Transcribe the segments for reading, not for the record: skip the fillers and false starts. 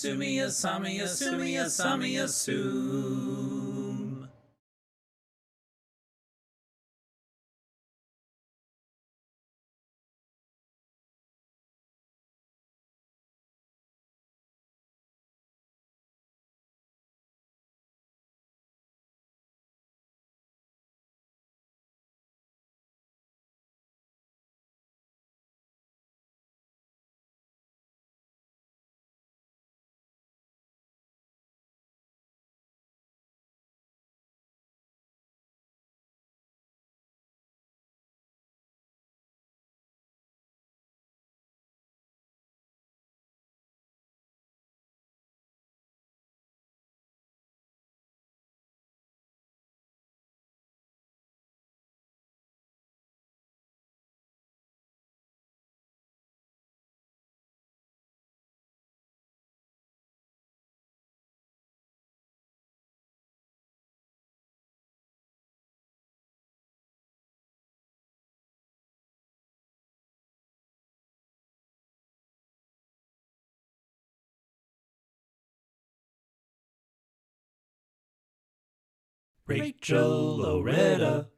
Sumi asami asumi asami assume. Rachel Loretta.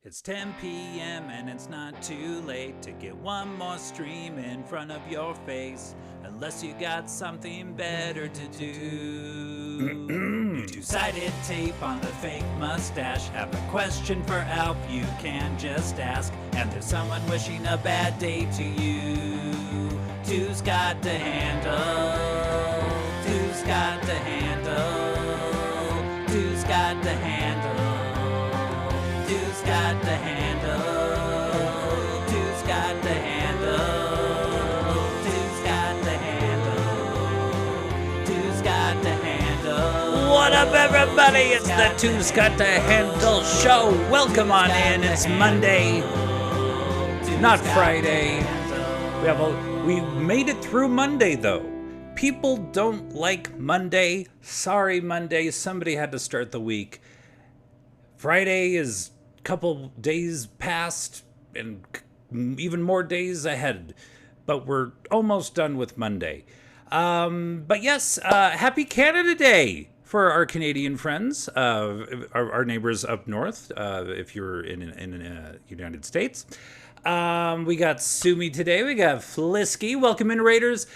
It's 10 p.m. and it's not too late to get one more stream in front of your face. Unless you got something better to do. You two-sided tape on the fake mustache. Have a question for Alf, you can just ask. And there's someone wishing a bad day to you. Two's got to handle. Two's got to handle. Two's got to handle. Two's got the handle. Two's got the handle. Two's got the handle. Two's got the handle. What up, everybody? It's the Two's Got the Handle show. Welcome on in. It's Monday, not Friday. We made it through Monday, though. People don't like Monday. Sorry, Monday. Somebody had to start the week. Friday is a couple days past and even more days ahead. but we're almost done with Monday. But yes, happy Canada Day for our Canadian friends, our neighbors up north, if you're in United States. We got Sumi today. We got Flisky. Welcome in, Raiders.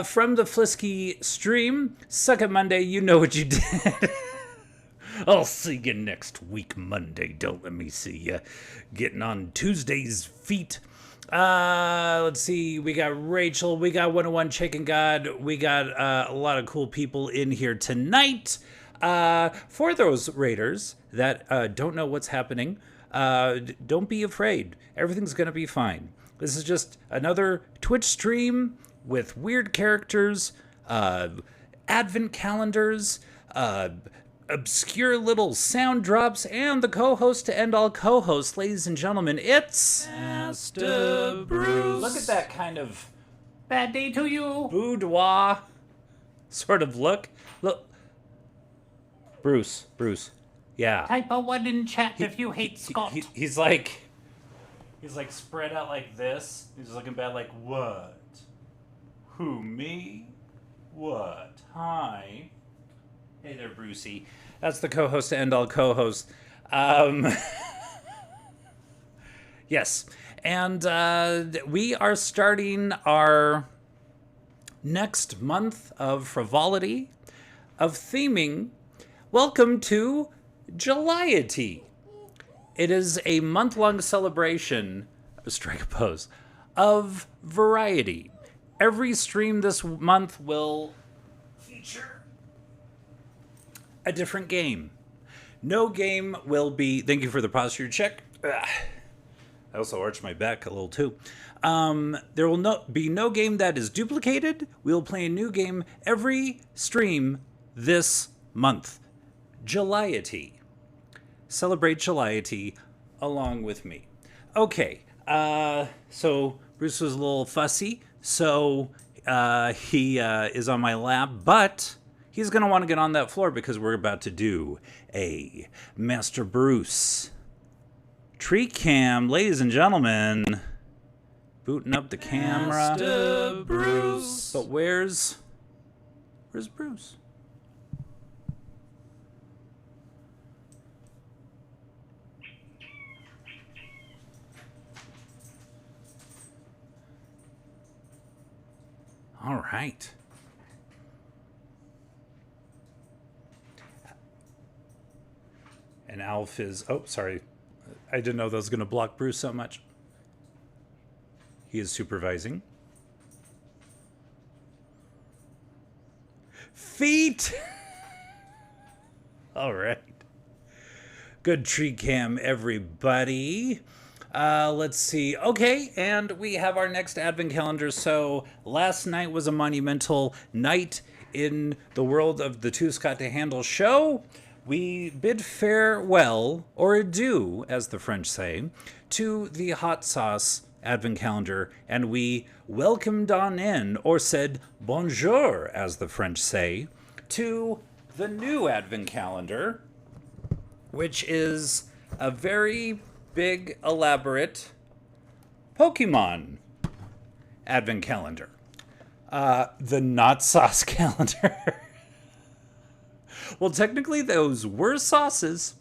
From the Flisky stream, Suck It Monday, you know what you did. I'll see you next week, Monday. Don't let me see you getting on Tuesday's feet. Let's see. We got Rachel. We got 101 Chicken God. We got a lot of cool people in here tonight. For those Raiders that don't know what's happening, don't be afraid. Everything's going to be fine. This is just another Twitch stream with weird characters, advent calendars, obscure little sound drops, and the co-host to end all co-hosts. Ladies and gentlemen, it's Master Bruce. Look at that kind of Bad day to you. boudoir sort of look. Look, Bruce. Yeah. Type a 1 in chat if you hate Scott. He's like spread out like this. He's looking bad like, what? Who, me? What? Hi. Hey there, Brucey. That's the co-host to end all co-hosts. Yes. And we are starting our next month of frivolity, of theming. Welcome to Julyety. It is a month-long celebration, strike a pose, of variety. Every stream this month will feature a different game. No game will be... Thank you for the posture check. I also arched my back a little too. There will be no game that is duplicated. We'll play a new game every stream this month. Julyety. Celebrate Julyety along with me. Okay, so Bruce was a little fussy, so he is on my lap, but he's going to want to get on that floor because we're about to do a Master Bruce tree cam. Ladies and gentlemen, booting up the camera. Master Bruce. But where's Bruce? All right. And Alf is... Oh, sorry. I didn't know that was going to block Bruce so much. He is supervising. Feet! All right. Good tree cam, everybody. Let's see. Okay, and we have our next advent calendar. So last night was a monumental night in the world of the Too Scott to Handle show. We bid farewell, or adieu, as the French say, to the hot sauce advent calendar, and we welcomed on in, or said bonjour, as the French say, to the new advent calendar, which is a very big, elaborate Pokemon advent calendar. The not sauce calendar. Well, technically those were sauces,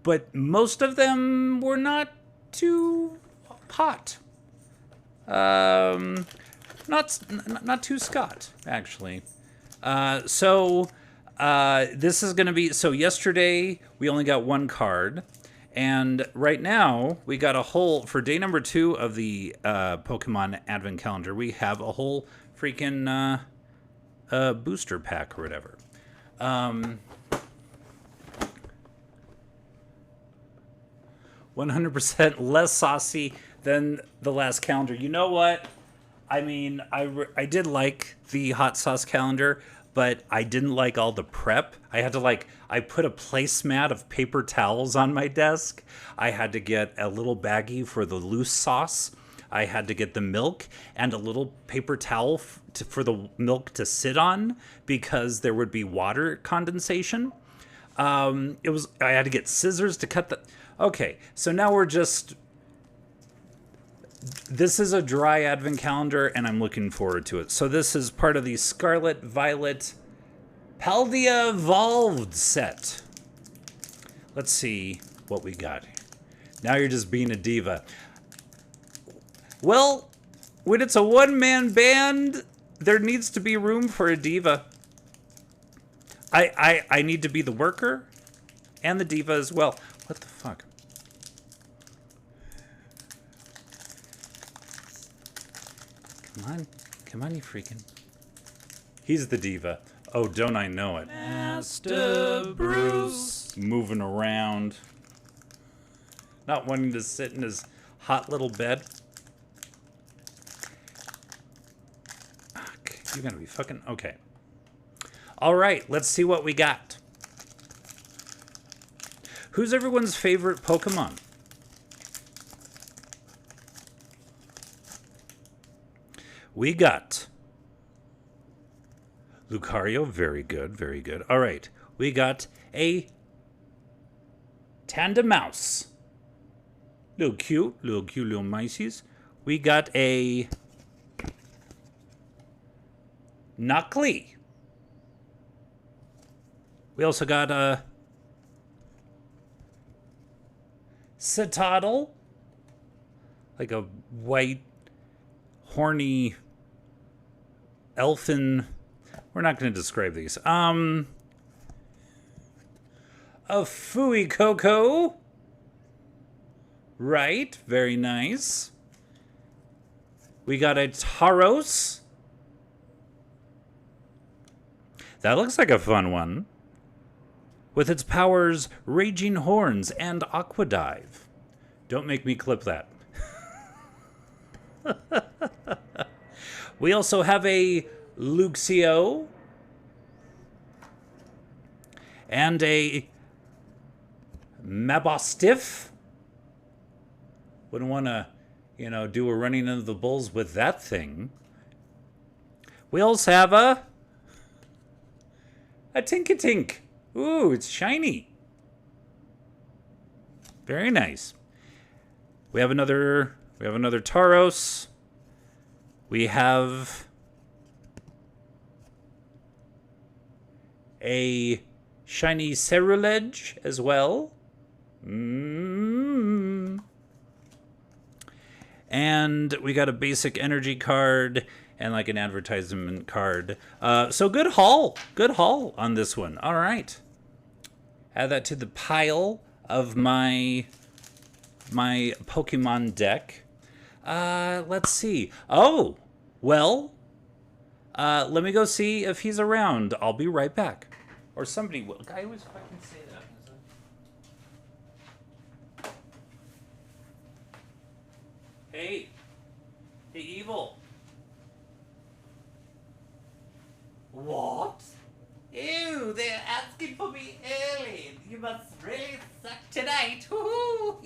but most of them were not too hot. Not too Scott, actually. So this is going to be... So yesterday, we only got one card. And right now, we got a whole... For day number 2 of the Pokemon Advent Calendar, we have a whole freaking booster pack or whatever. 100% less saucy than the last calendar. You know what? I mean, I did like the hot sauce calendar, but I didn't like all the prep. I had to I put a placemat of paper towels on my desk. I had to get a little baggie for the loose sauce. I had to get the milk and a little paper towel for the milk to sit on because there would be water condensation. I had to get scissors to cut the... Okay, so now we're just This is a dry advent calendar, and I'm looking forward to it. So this is part of the Scarlet Violet Paldea Evolved set. Let's see what we got. Now you're just being a diva. Well, when it's a one-man band, there needs to be room for a diva. I need to be the worker and the diva as well. What the fuck? Come on, you freaking. He's the diva. Oh, don't I know it? Master Bruce. Moving around. Not wanting to sit in his hot little bed. Fuck, you're gonna be fucking... Okay. Alright, let's see what we got. Who's everyone's favorite Pokemon? We got Lucario, very good, very good. All right, we got a Tandemouse. Little cute little mices. We got a Knuckly. We also got a Citadel. Like a white, horny... elfin, we're not going to describe these. A Fooey Coco. Right, very nice. We got a Tauros. That looks like a fun one. With its powers, Raging Horns and Aqua Dive. Don't make me clip that. We also have a Luxio and a Mabostiff. Wouldn't want to, do a running into the bulls with that thing. We also have a Tinkatink. Ooh, it's shiny. Very nice. We have another Tauros. We have a shiny Cerulege as well. And we got a basic energy card and like an advertisement card. So good haul on this one. All right. Add that to the pile of my Pokemon deck. Let's see. Oh, well, let me go see if he's around. I'll be right back. Or somebody will. I always fucking say that. Hey, Evil. What? Ew, they're asking for me early. You must really suck tonight. Hoo-hoo.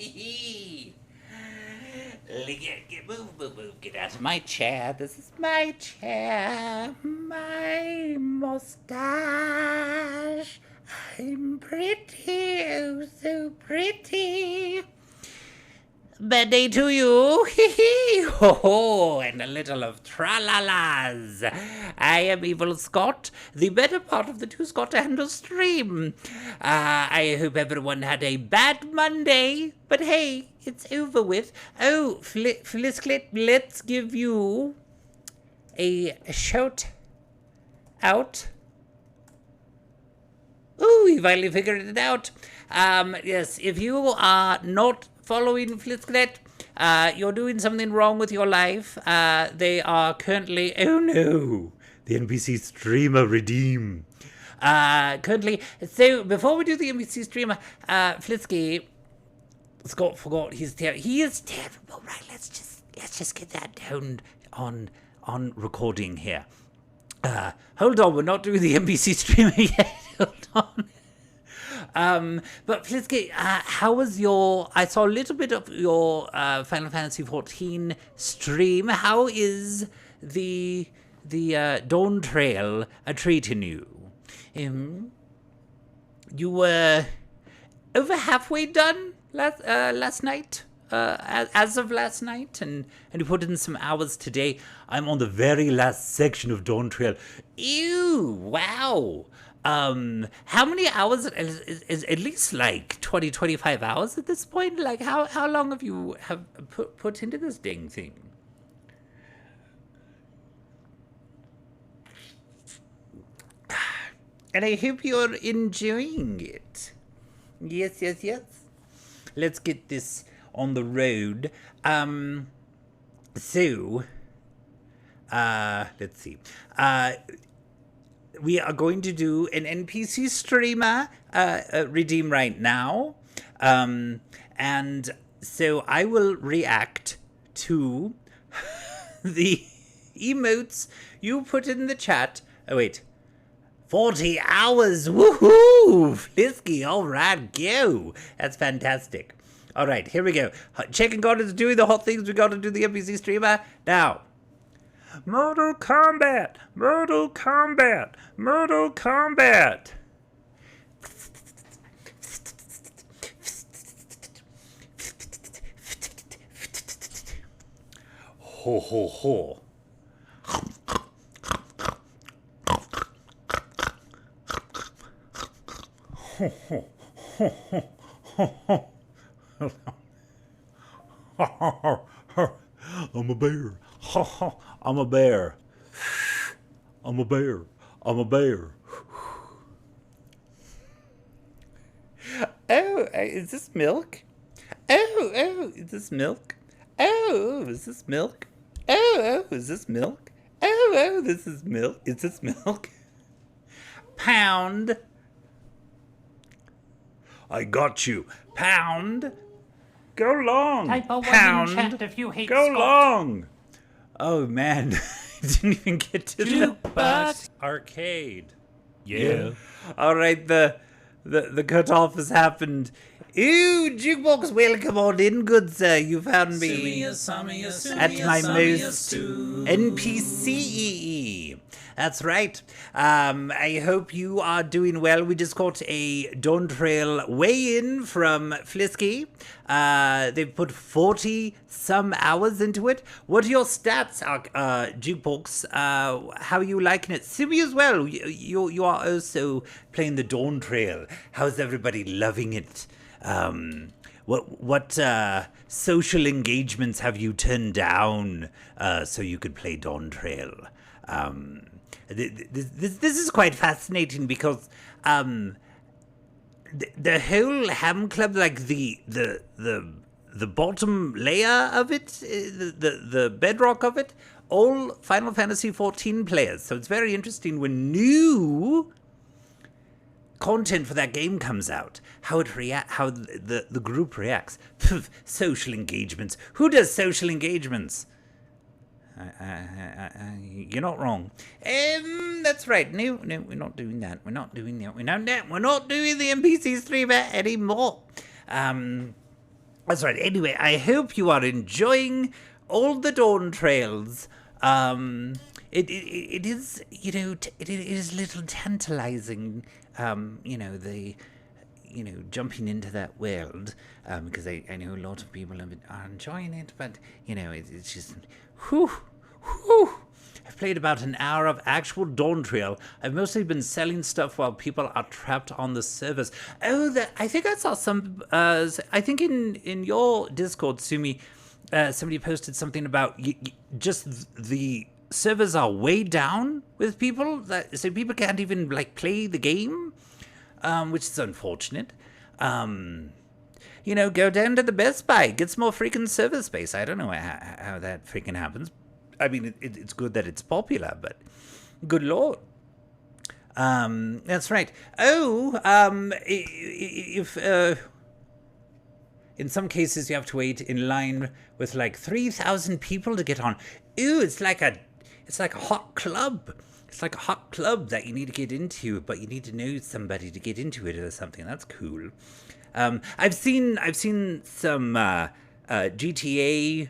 Move, get out of my chair. This is my chair. My mustache. I'm pretty, oh so pretty. Bad day to you. Hee ho ho, and a little of tra-la-las. I am Evil Scott, the better part of the two Scott and a stream. I hope everyone had a bad Monday, but hey, it's over with. Oh, Flisklet, let's give you a shout out. Ooh, we finally figured it out. Yes, if you are not following Flisklet, you're doing something wrong with your life. They are currently... Oh no! The NPC streamer redeem. Currently... So, before we do the NPC streamer, Flisky... Scott forgot he is terrible, right? Let's just get that down on recording here. Hold on, we're not doing the NPC streamer yet. Hold on. But Flisky, how was I saw a little bit of your Final Fantasy XIV stream. How is the Dawn Trail treating you? You were over halfway done last night. as of last night, and you put in some hours today. I'm on the very last section of Dawn Trail. Ew! Wow. How many hours? Is at least like 20, 25 hours at this point? Like, how long have you put into this dang thing? And I hope you're enjoying it. Yes. Let's get this on the road. Let's see. We are going to do an NPC streamer redeem right now. And so I will react to the emotes you put in the chat. Oh, wait. 40 hours, woohoo! Flisky, all right, go. That's fantastic. All right, here we go. Chicken God is doing the hot things. We got to do the NPC streamer now. Mortal Kombat, Mortal Kombat, Mortal Kombat. Ho, ho, ho. I'm a bear. I'm a bear. I'm a bear. I'm a bear. Oh, is this milk? Oh, is this milk? Oh, is this milk? Oh, is this milk? Oh, this is milk. Is this milk? Pound. I got you. Pound. Go long. Type a 1 Pound. in chat if you hate Go Scott. long. Oh, man. I didn't even get to the Jukebox. arcade. Yeah. All right, the cutoff has happened. Ooh, Jukebox, welcome on in, good sir. You found me at my most NPC. That's right. I hope you are doing well. We just got a Dawn Trail weigh-in from Flisky. They've put 40-some hours into it. What are your stats, Jukebox? How are you liking it? Simi as well. You are also playing the Dawn Trail. How's everybody loving it? What social engagements have you turned down so you could play Dawn Trail? This is quite fascinating because the whole Ham Club, like the bottom layer of it, the bedrock of it, all Final Fantasy XIV players. So it's very interesting when new content for that game comes out, how the group reacts. Social engagements. Who does social engagements? You're not wrong. That's right. No, we're not doing that. We're not doing that. We're not doing the NPC streamer anymore. That's right. Anyway, I hope you are enjoying all the Dawn Trails. It is, it is a little tantalizing. Jumping into that world, because I know a lot of people are enjoying it, but, it's just, whew. I've played about an hour of actual Dawn Trail. I've mostly been selling stuff while people are trapped on the servers. Oh, I think I saw some, I think in your Discord, Sumi, somebody posted something about just the servers are way down with people, so people can't even, play the game, which is unfortunate. Go down to the Best Buy, get some more freaking server space. I don't know how that freaking happens. I mean, it's good that it's popular, but good lord. That's right. Oh, if in some cases you have to wait in line with 3,000 people to get on. Ooh, it's like a hot club. It's like a hot club that you need to get into, but you need to know somebody to get into it or something. That's cool. I've seen some GTA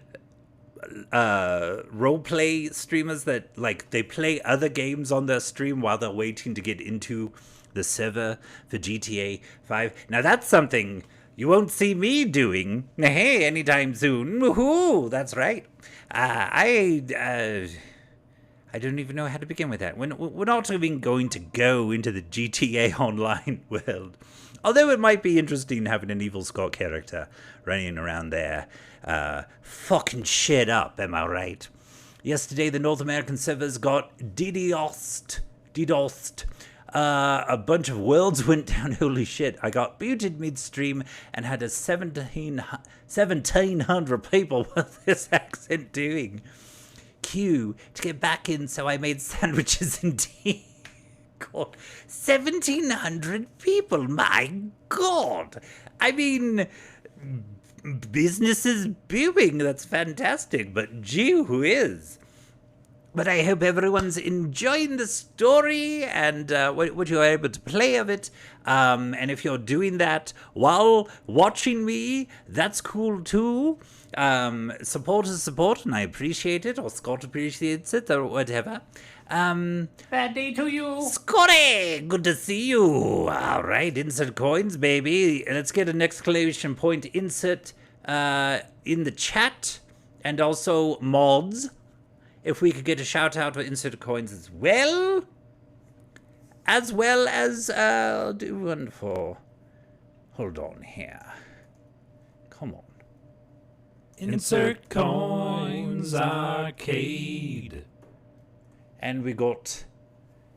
roleplay streamers that they play other games on their stream while they're waiting to get into the server for GTA 5. Now that's something you won't see me doing anytime soon. Woohoo! That's right. I don't even know how to begin with that. We're not even going to go into the GTA Online world. Although it might be interesting having an evil Scott character running around there, fucking shit up, am I right? Yesterday, the North American servers got DDoSed. A bunch of worlds went down. Holy shit. I got muted midstream and had a 1,700 people. What's this accent doing? Q to get back in, so I made sandwiches and tea. God, 1,700 people. My God. I mean, business is booming. That's fantastic. But gee whiz. But I hope everyone's enjoying the story and what you're able to play of it. And if you're doing that while watching me, that's cool too. Support is support, and I appreciate it, or Scott appreciates it, or whatever. Bad day to you. Scotty, good to see you. All right, insert coins, baby. Let's get an exclamation point insert in the chat, and also mods. If we could get a shout out or insert coins as well as I'll do one for. Hold on here. Come on. Insert coins arcade. And we got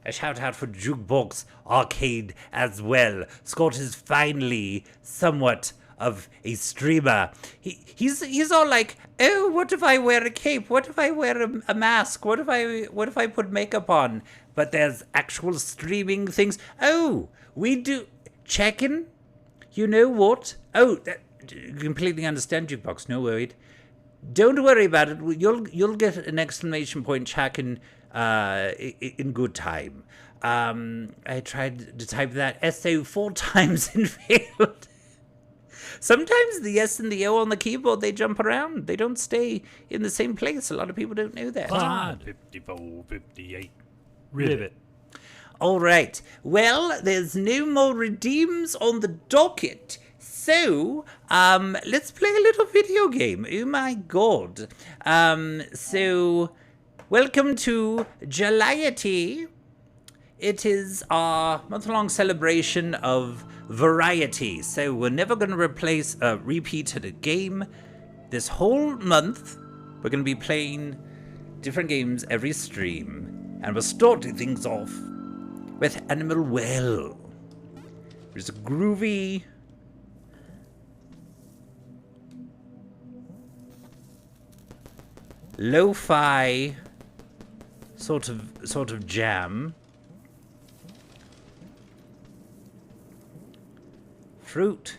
a shout out for Jukebox Arcade as well. Scott is finally somewhat of a streamer. He's all like, oh, what if I wear a cape? What if I wear a mask? What if I put makeup on? But there's actual streaming things. Oh, we do check-in. You know what? Oh, completely understand, Jukebox. No worried. Don't worry about it. You'll get an exclamation point check-in in good time. I tried to type that SO 4 times and failed. Sometimes the S and the O on the keyboard, they jump around. They don't stay in the same place. A lot of people don't know that. 54, 58. Ribbit. All right. Well, there's no more redeems on the docket. So, let's play a little video game. Oh my God. So, welcome to Julyety. It is our month-long celebration of variety. So we're never going to repeat a game. This whole month, we're going to be playing different games every stream. And we're starting things off with Animal Well. There's a groovy lo-fi sort of jam. Fruit.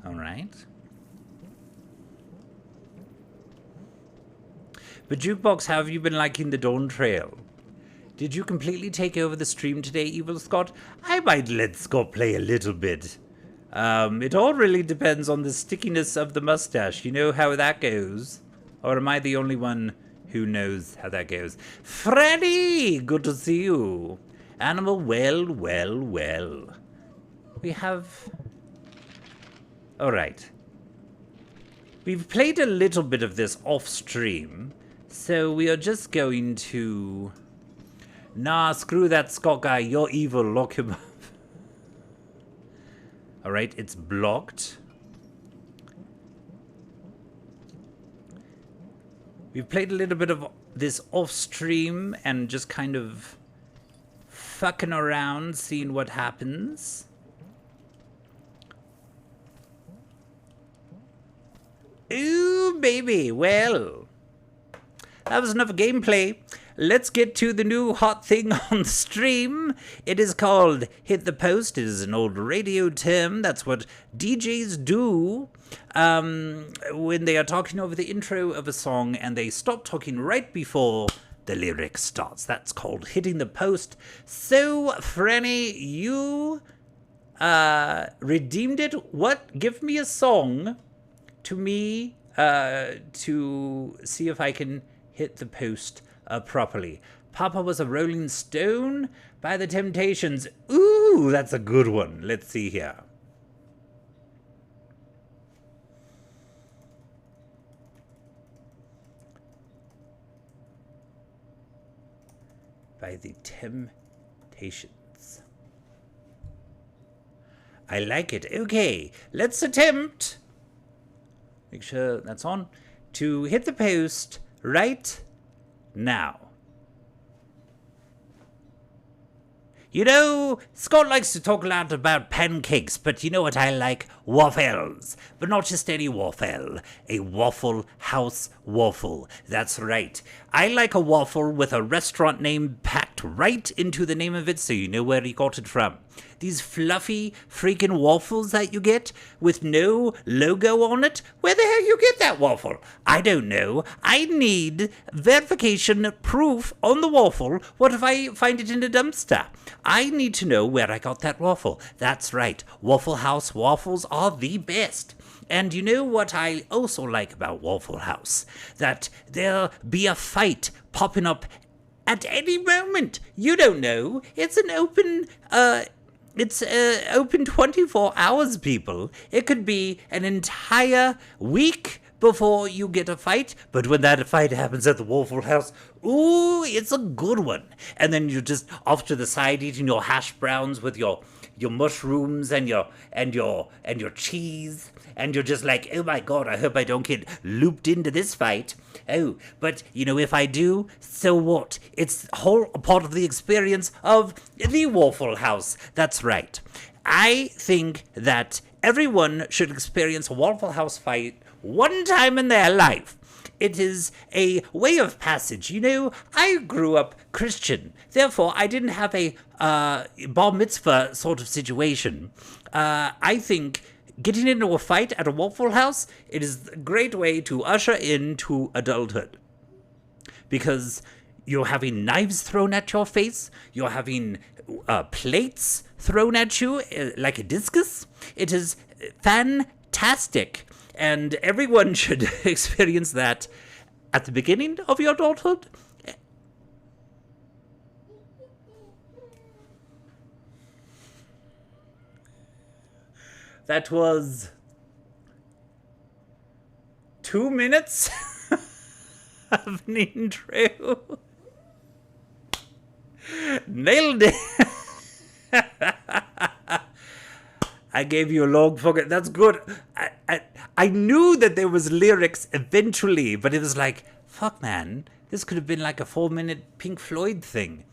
All right. But Jukebox, how have you been liking the Dawn Trail? Did you completely take over the stream today, Evil Scott? I might let Scott play a little bit. It all really depends on the stickiness of the mustache. You know how that goes. Or am I the only one who knows how that goes? Freddy! Good to see you. Animal, well. We have... Alright. We've played a little bit of this off-stream, so we are just going to... Nah, screw that Scott guy, you're evil, lock him up. Alright, it's blocked. We've played a little bit of this off-stream and just kind of fucking around, seeing what happens. Ooh, baby. Well, that was enough gameplay. Let's get to the new hot thing on the stream. It is called Hit the Post. It is an old radio term. That's what DJs do when they are talking over the intro of a song and they stop talking right before the lyric starts. That's called hitting the post. So, Franny, you redeemed it. What? Give me a song to me to see if I can hit the post properly. Papa was a Rolling Stone by the Temptations. Ooh! Ooh, that's a good one. Let's see here. By the Temptations. I like it. Okay, let's attempt. Make sure that's on. To hit the post right now. You know, Scott likes to talk a lot about pancakes, but you know what I like? Waffles. But not just any waffle. A Waffle House waffle. That's right. I like a waffle with a restaurant name packed right into the name of it so you know where he got it from. These fluffy freaking waffles that you get with no logo on it? Where the hell you get that waffle? I don't know. I need verification proof on the waffle. What if I find it in a dumpster? I need to know where I got that waffle. That's right. Waffle House waffles are the best. And you know what I also like about Waffle House? That there'll be a fight popping up at any moment. You don't know. It's an open... It's open 24 hours, people. It could be an entire week before you get a fight, but when that fight happens at the Waffle House, ooh, it's a good one. And then you're just off to the side eating your hash browns with your mushrooms and your cheese, and you're just like, oh my god, I hope I don't get looped into this fight. Oh, but you know, if I do, so what? It's whole part of the experience of the Waffle House. That's right. I think that everyone should experience a Waffle House fight one time in their life. It is a way of passage. You know, I grew up Christian. Therefore, I didn't have a bar mitzvah sort of situation. I think getting into a fight at a Waffle House, it is a great way to usher into adulthood. Because you're having knives thrown at your face. You're having plates thrown at you like a discus. It is fantastic. And everyone should experience that at the beginning of your adulthood. That was 2 minutes of an intro. Nailed it. I gave you a long fucking... That's good. I knew that there was lyrics eventually, but it was like, fuck, man. This could have been like a 4-minute Pink Floyd thing.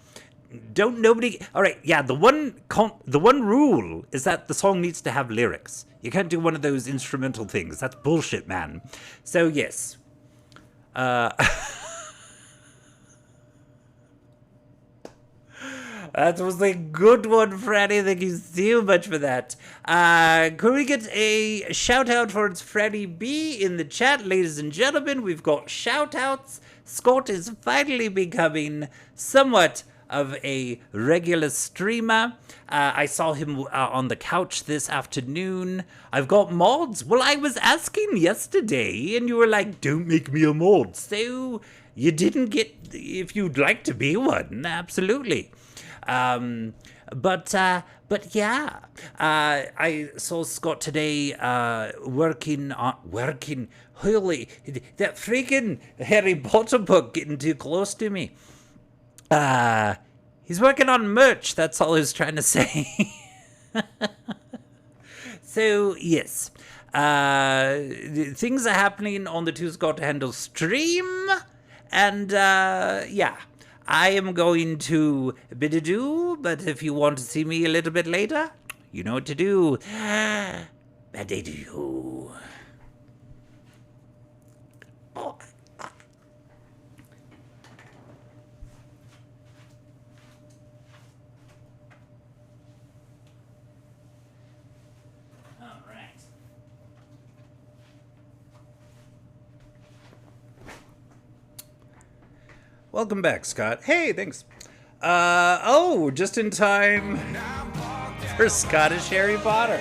Nobody... All right, yeah, the one rule is that the song needs to have lyrics. You can't do one of those instrumental things. That's bullshit, man. So, yes. That was a good one, Freddie. Thank you so much for that. Could we get a shout out for Freddie B in the chat? Ladies and gentlemen, we've got shout outs. Scott is finally becoming somewhat of a regular streamer. I saw him on the couch this afternoon. I've got mods. Well, I was asking yesterday, and you were like, don't make me a mod. So you didn't get, if you'd like to be one, absolutely. But yeah, I saw Scott today, working, holy, that freaking Harry Potter book getting too close to me. He's working on merch, that's all I was trying to say. So, yes, things are happening on the Two Scott Handle stream, and, yeah. I am going to bid adieu, but if you want to see me a little bit later, you know what to do. Bid adieu. Oh. All right. Welcome back, Scott. Hey, thanks. Oh, just in time for Scottish Harry Potter.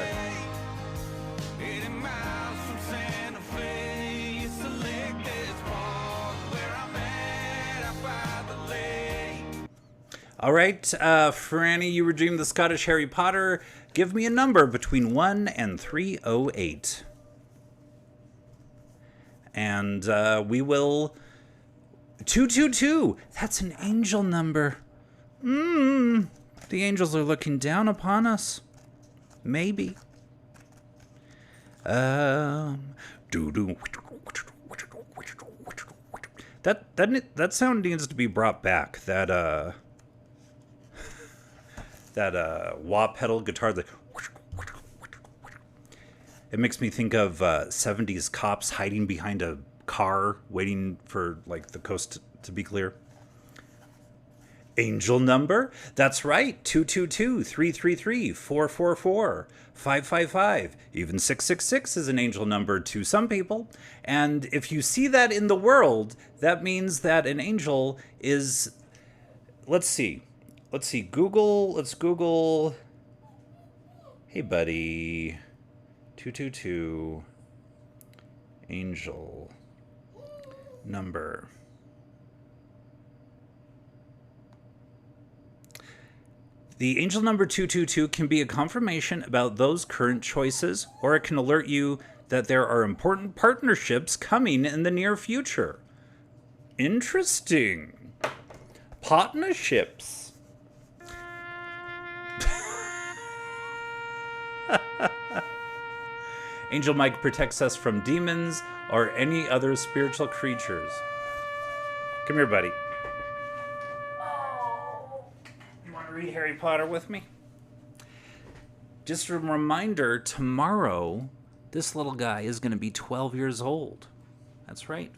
All right, Franny, you redeemed the Scottish Harry Potter. Give me a number between 1 and 308. And we will... 222. That's an angel number. The angels are looking down upon us. Maybe. Doo-doo. That sound needs to be brought back. That wah pedal guitar. It makes me think of 70s cops hiding behind a car, waiting for like the coast to be clear. Angel number? That's right. 222-333-444-555. Even 666 is an angel number to some people. And if you see that in the world, that means that an angel is... Let's see. Let's Google... Hey, buddy. 222. Angel number. The angel number 222 can be a confirmation about those current choices, or it can alert you that there are important partnerships coming in the near future. Interesting. Partnerships. Angel Mike protects us from demons or any other spiritual creatures. Come here, buddy. You want to read Harry Potter with me? Just a reminder, tomorrow, this little guy is going to be 12 years old. That's right.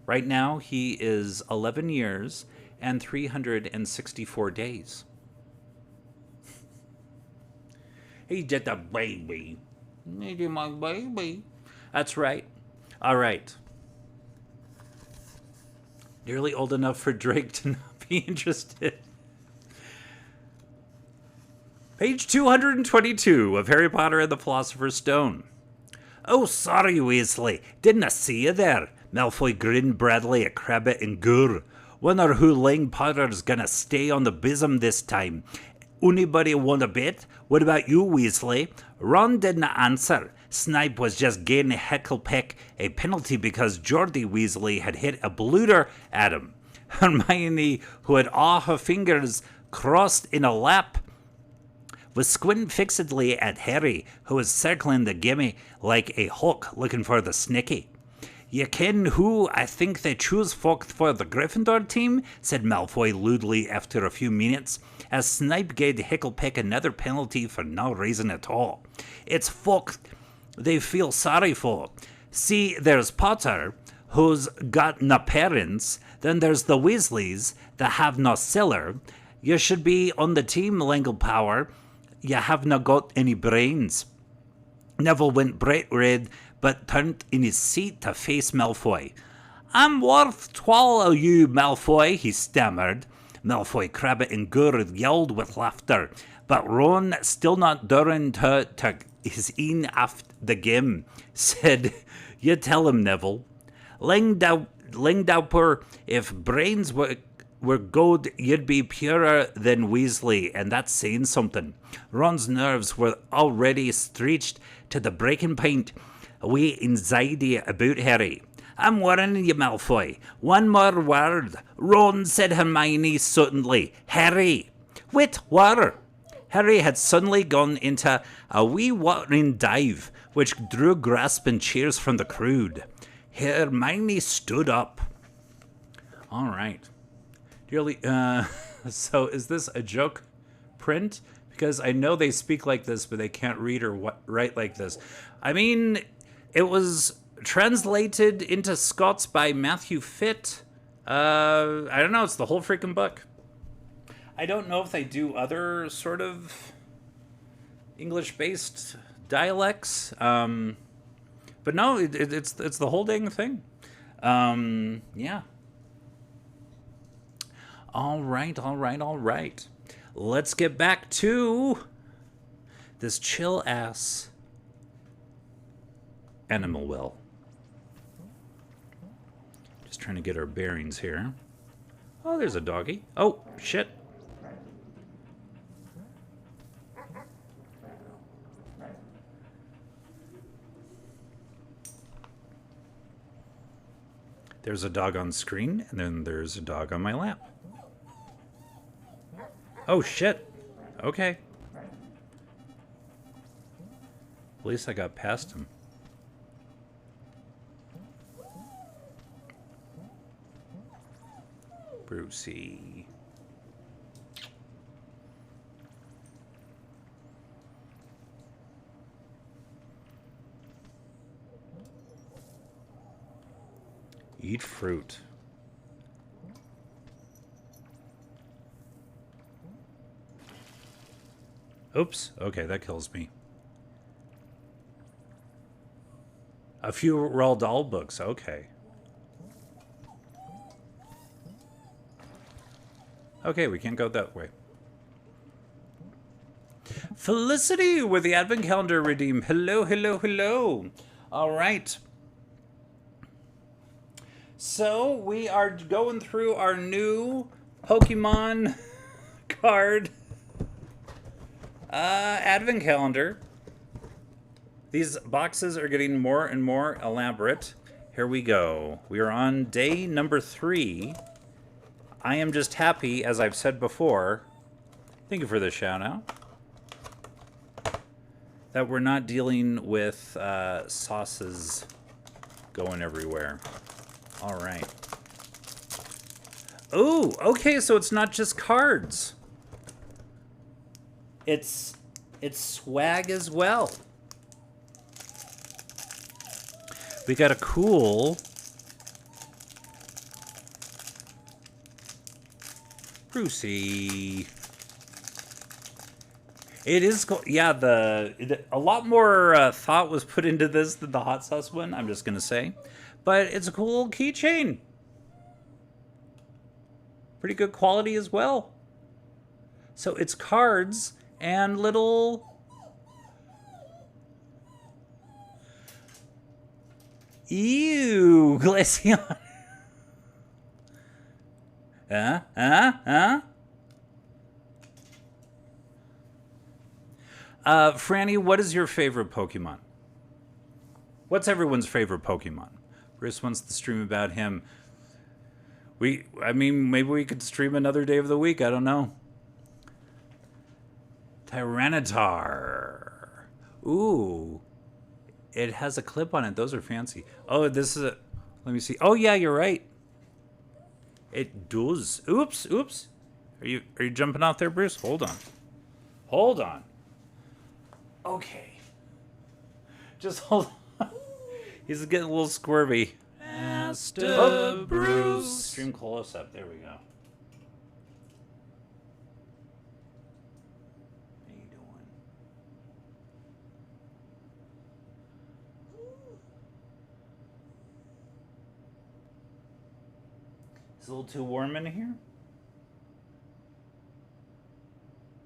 Right now, he is 11 years and 364 days. He's just a baby. He's my baby. That's right. All right. Nearly old enough for Drake to not be interested. Page 222 of Harry Potter and the Philosopher's Stone. Oh, sorry, Weasley. Didn't I see you there? Malfoy grinned broadly at Crabbit and Gour. Wonder who Lang Potter's gonna stay on the bism this time. Anybody want a bet? What about you, Weasley? Ron didn't answer. Snape was just getting a heckle-peck, a penalty because Geordie Weasley had hit a blooter at him. Hermione, who had all her fingers crossed in a lap, was squinting fixedly at Harry, who was circling the gimme like a hawk looking for the snicky. "You ken who I think they choose for the Gryffindor team?" said Malfoy lewdly after a few minutes, as Snape gave Hicklepeck another penalty for no reason at all. "It's folk they feel sorry for. See, there's Potter, who's got no parents, then there's the Weasleys, that have no siller. You should be on the team, Langlepower. You have not got any brains." Neville went bright red, but turned in his seat to face Malfoy. "I'm worth 12 of you, Malfoy," he stammered. Malfoy, Crabbit, and Gour yelled with laughter, but Ron, still not daring to his een aft the game, said, "You tell him, Neville. Langdowper, if brains were good, you'd be purer than Weasley, and that's saying something." Ron's nerves were already stretched to the breaking point. Away anxiety about Harry. "I'm warning you, Malfoy. One more word." "Ron," said Hermione suddenly. "Harry." "Wait, what?" Harry had suddenly gone into a wee watering dive, which drew grasping cheers from the crowd. Hermione stood up. All right. Dearly, so is this a joke print? Because I know they speak like this, but they can't read or write like this. I mean, it was translated into Scots by Matthew Fitt. I don't know. It's the whole freaking book. I don't know if they do other sort of English-based dialects. But no, it's the whole dang thing. Yeah. All right. Let's get back to this chill-ass animal will. Just trying to get our bearings here. Oh, there's a doggy. Oh, shit. There's a dog on screen, and then there's a dog on my lap. Oh, shit. Okay. At least I got past him. Brucey. Eat fruit. Oops. Okay, that kills me. A few Roald Dahl books. Okay. Okay, we can't go that way. Felicity with the Advent Calendar redeem. Hello, hello, hello. All right. So we are going through our new Pokemon card Advent Calendar. These boxes are getting more and more elaborate. Here we go. We are on day number 3. I am just happy, as I've said before, thank you for the shout out, that we're not dealing with sauces going everywhere. All right. Oh, okay, so it's not just cards. It's swag as well. We got a cool Brucey. It is cool. Yeah, a lot more thought was put into this than the hot sauce one, I'm just gonna say. But it's a cool keychain. Pretty good quality as well. So it's cards and little ew, Glaceon. Franny, what is your favorite Pokemon? What's everyone's favorite Pokemon? Bruce wants to stream about him. I mean, maybe we could stream another day of the week. I don't know. Tyranitar. Ooh. It has a clip on it. Those are fancy. Oh, this is a... Let me see. Oh, yeah, you're right. It does. Oops, oops. Are you jumping out there, Bruce? Hold on. Hold on. Okay. Just hold on. He's getting a little squirmy. Master Bruce. Stream close up. There we go. How you doing? It's a little too warm in here.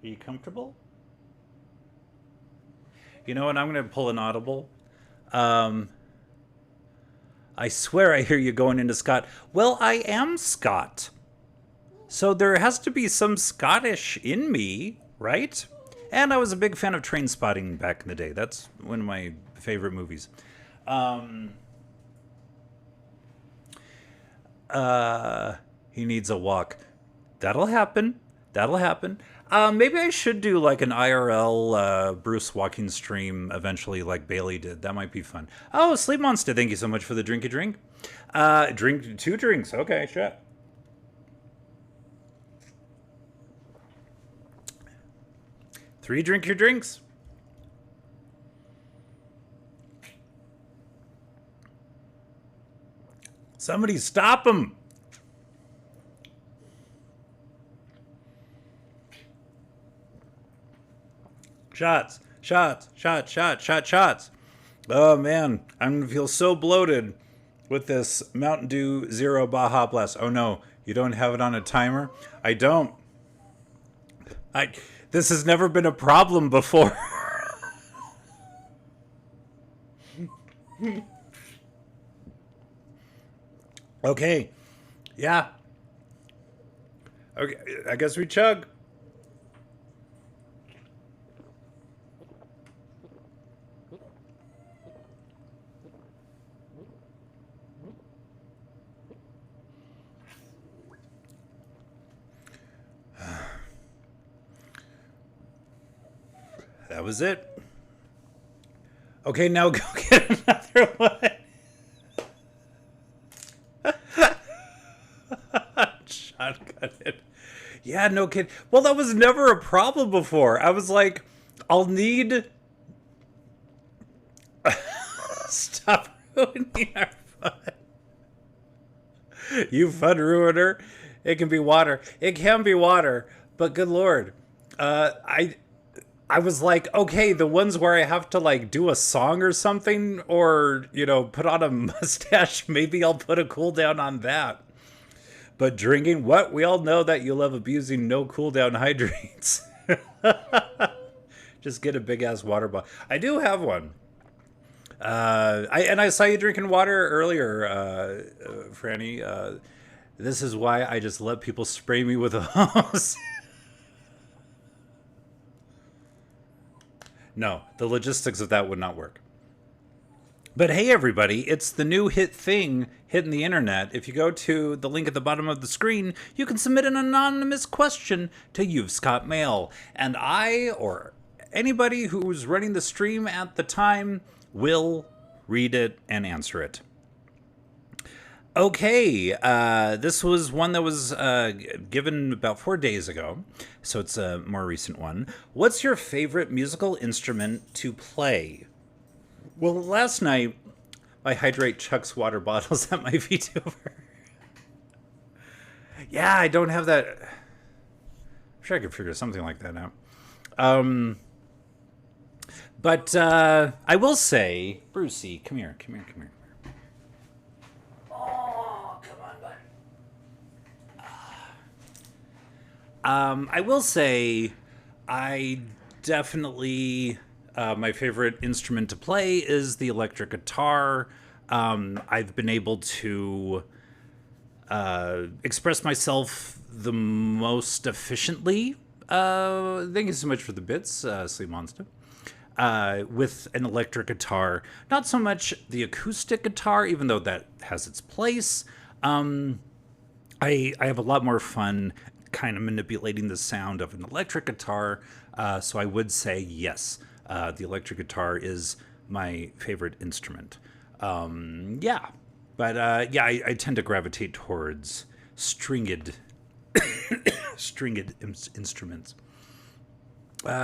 Are you comfortable? You know what? I'm going to pull an audible. I swear I hear you going into Scott. Well, I am Scott. So there has to be some Scottish in me, right? And I was a big fan of Train Spotting back in the day. That's one of my favorite movies. He needs a walk. That'll happen. That'll happen. Maybe I should do like an IRL Bruce walking stream eventually, like Bailey did. That might be fun. Oh, Sleep Monster, thank you so much for the drinky drink. Drink 2 drinks. Okay, shit. Three, drink your drinks. Somebody stop him. Shots, shots, shots, shots, shots, shots. Oh man, I'm gonna feel so bloated with this Mountain Dew Zero Baja Blast. Oh no, you don't have it on a timer? I don't. This has never been a problem before. Okay, yeah. Okay, I guess we chug. That was it. Okay, now go get another one. Shotgun it. Yeah, no kid. Well, that was never a problem before. I was like, I'll need. Stop ruining our fun. You fun ruiner. It can be water. It can be water. But good lord, I was like, okay, the ones where I have to like do a song or something, or put on a mustache. Maybe I'll put a cooldown on that. But drinking, what? We all know that you love abusing no cooldown hydrates. Just get a big ass water bottle. I do have one. I saw you drinking water earlier, Franny. This is why I just let people spray me with a hose. No, the logistics of that would not work. But hey, everybody, it's the new hit thing hitting the internet. If you go to the link at the bottom of the screen, you can submit an anonymous question to You've Scott Mail. And I, or anybody who was running the stream at the time, will read it and answer it. Okay, this was one that was given about 4 days ago, so it's a more recent one. What's your favorite musical instrument to play? Well, last night, I hydrate Chuck's water bottles at my VTuber. Yeah, I don't have that. I'm sure I could figure something like that out. But I will say, Brucey, come here. Oh, come on, bud. I will say, I definitely... my favorite instrument to play is the electric guitar. I've been able to express myself the most efficiently. Thank you so much for the bits, Sleep Monster. With an electric guitar. Not so much the acoustic guitar, even though that has its place. I have a lot more fun kind of manipulating the sound of an electric guitar. So I would say yes. The electric guitar is my favorite instrument. Yeah. But I tend to gravitate towards stringed instruments.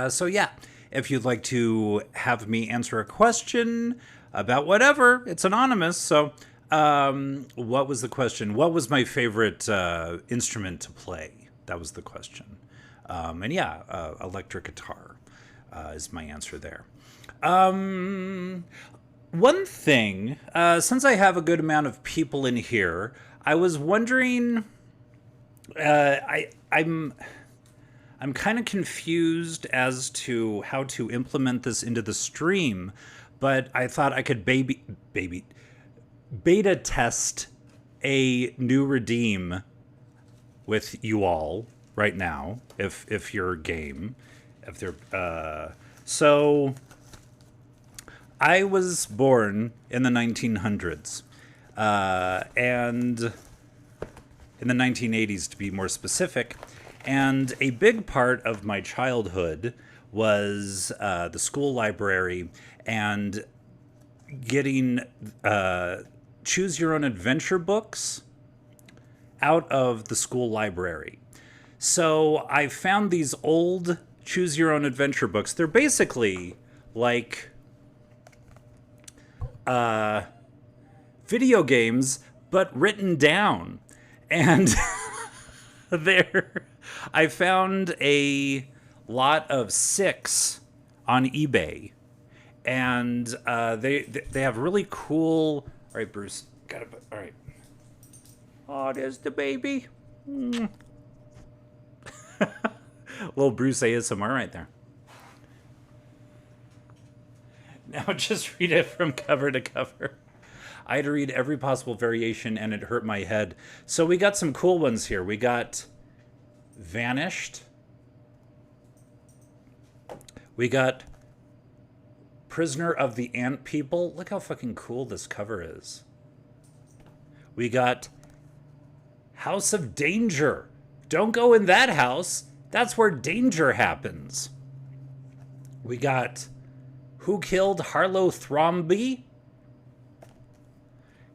So yeah, if you'd like to have me answer a question about whatever, it's anonymous. So what was the question? What was my favorite instrument to play? That was the question. And yeah, electric guitar. Is my answer there. One thing, since I have a good amount of people in here, I was wondering, I'm kind of confused as to how to implement this into the stream, but I thought I could beta test a new redeem with you all right now, if you're game. If they're so I was born in the 1900s and in the 1980s to be more specific, and a big part of my childhood was the school library and getting choose your own adventure books out of the school library. So I found these old choose your own adventure books. They're basically like video games, but written down. And I found a lot of 6 on eBay. And they have really cool... All right, Bruce. All right. Oh, there's the baby. Little Bruce ASMR right there. Now just read it from cover to cover. I had to read every possible variation and it hurt my head. So we got some cool ones here. We got Vanished. We got Prisoner of the Ant People. Look how fucking cool this cover is. We got House of Danger. Don't go in that house. That's where danger happens. We got Who Killed Harlow Thromby?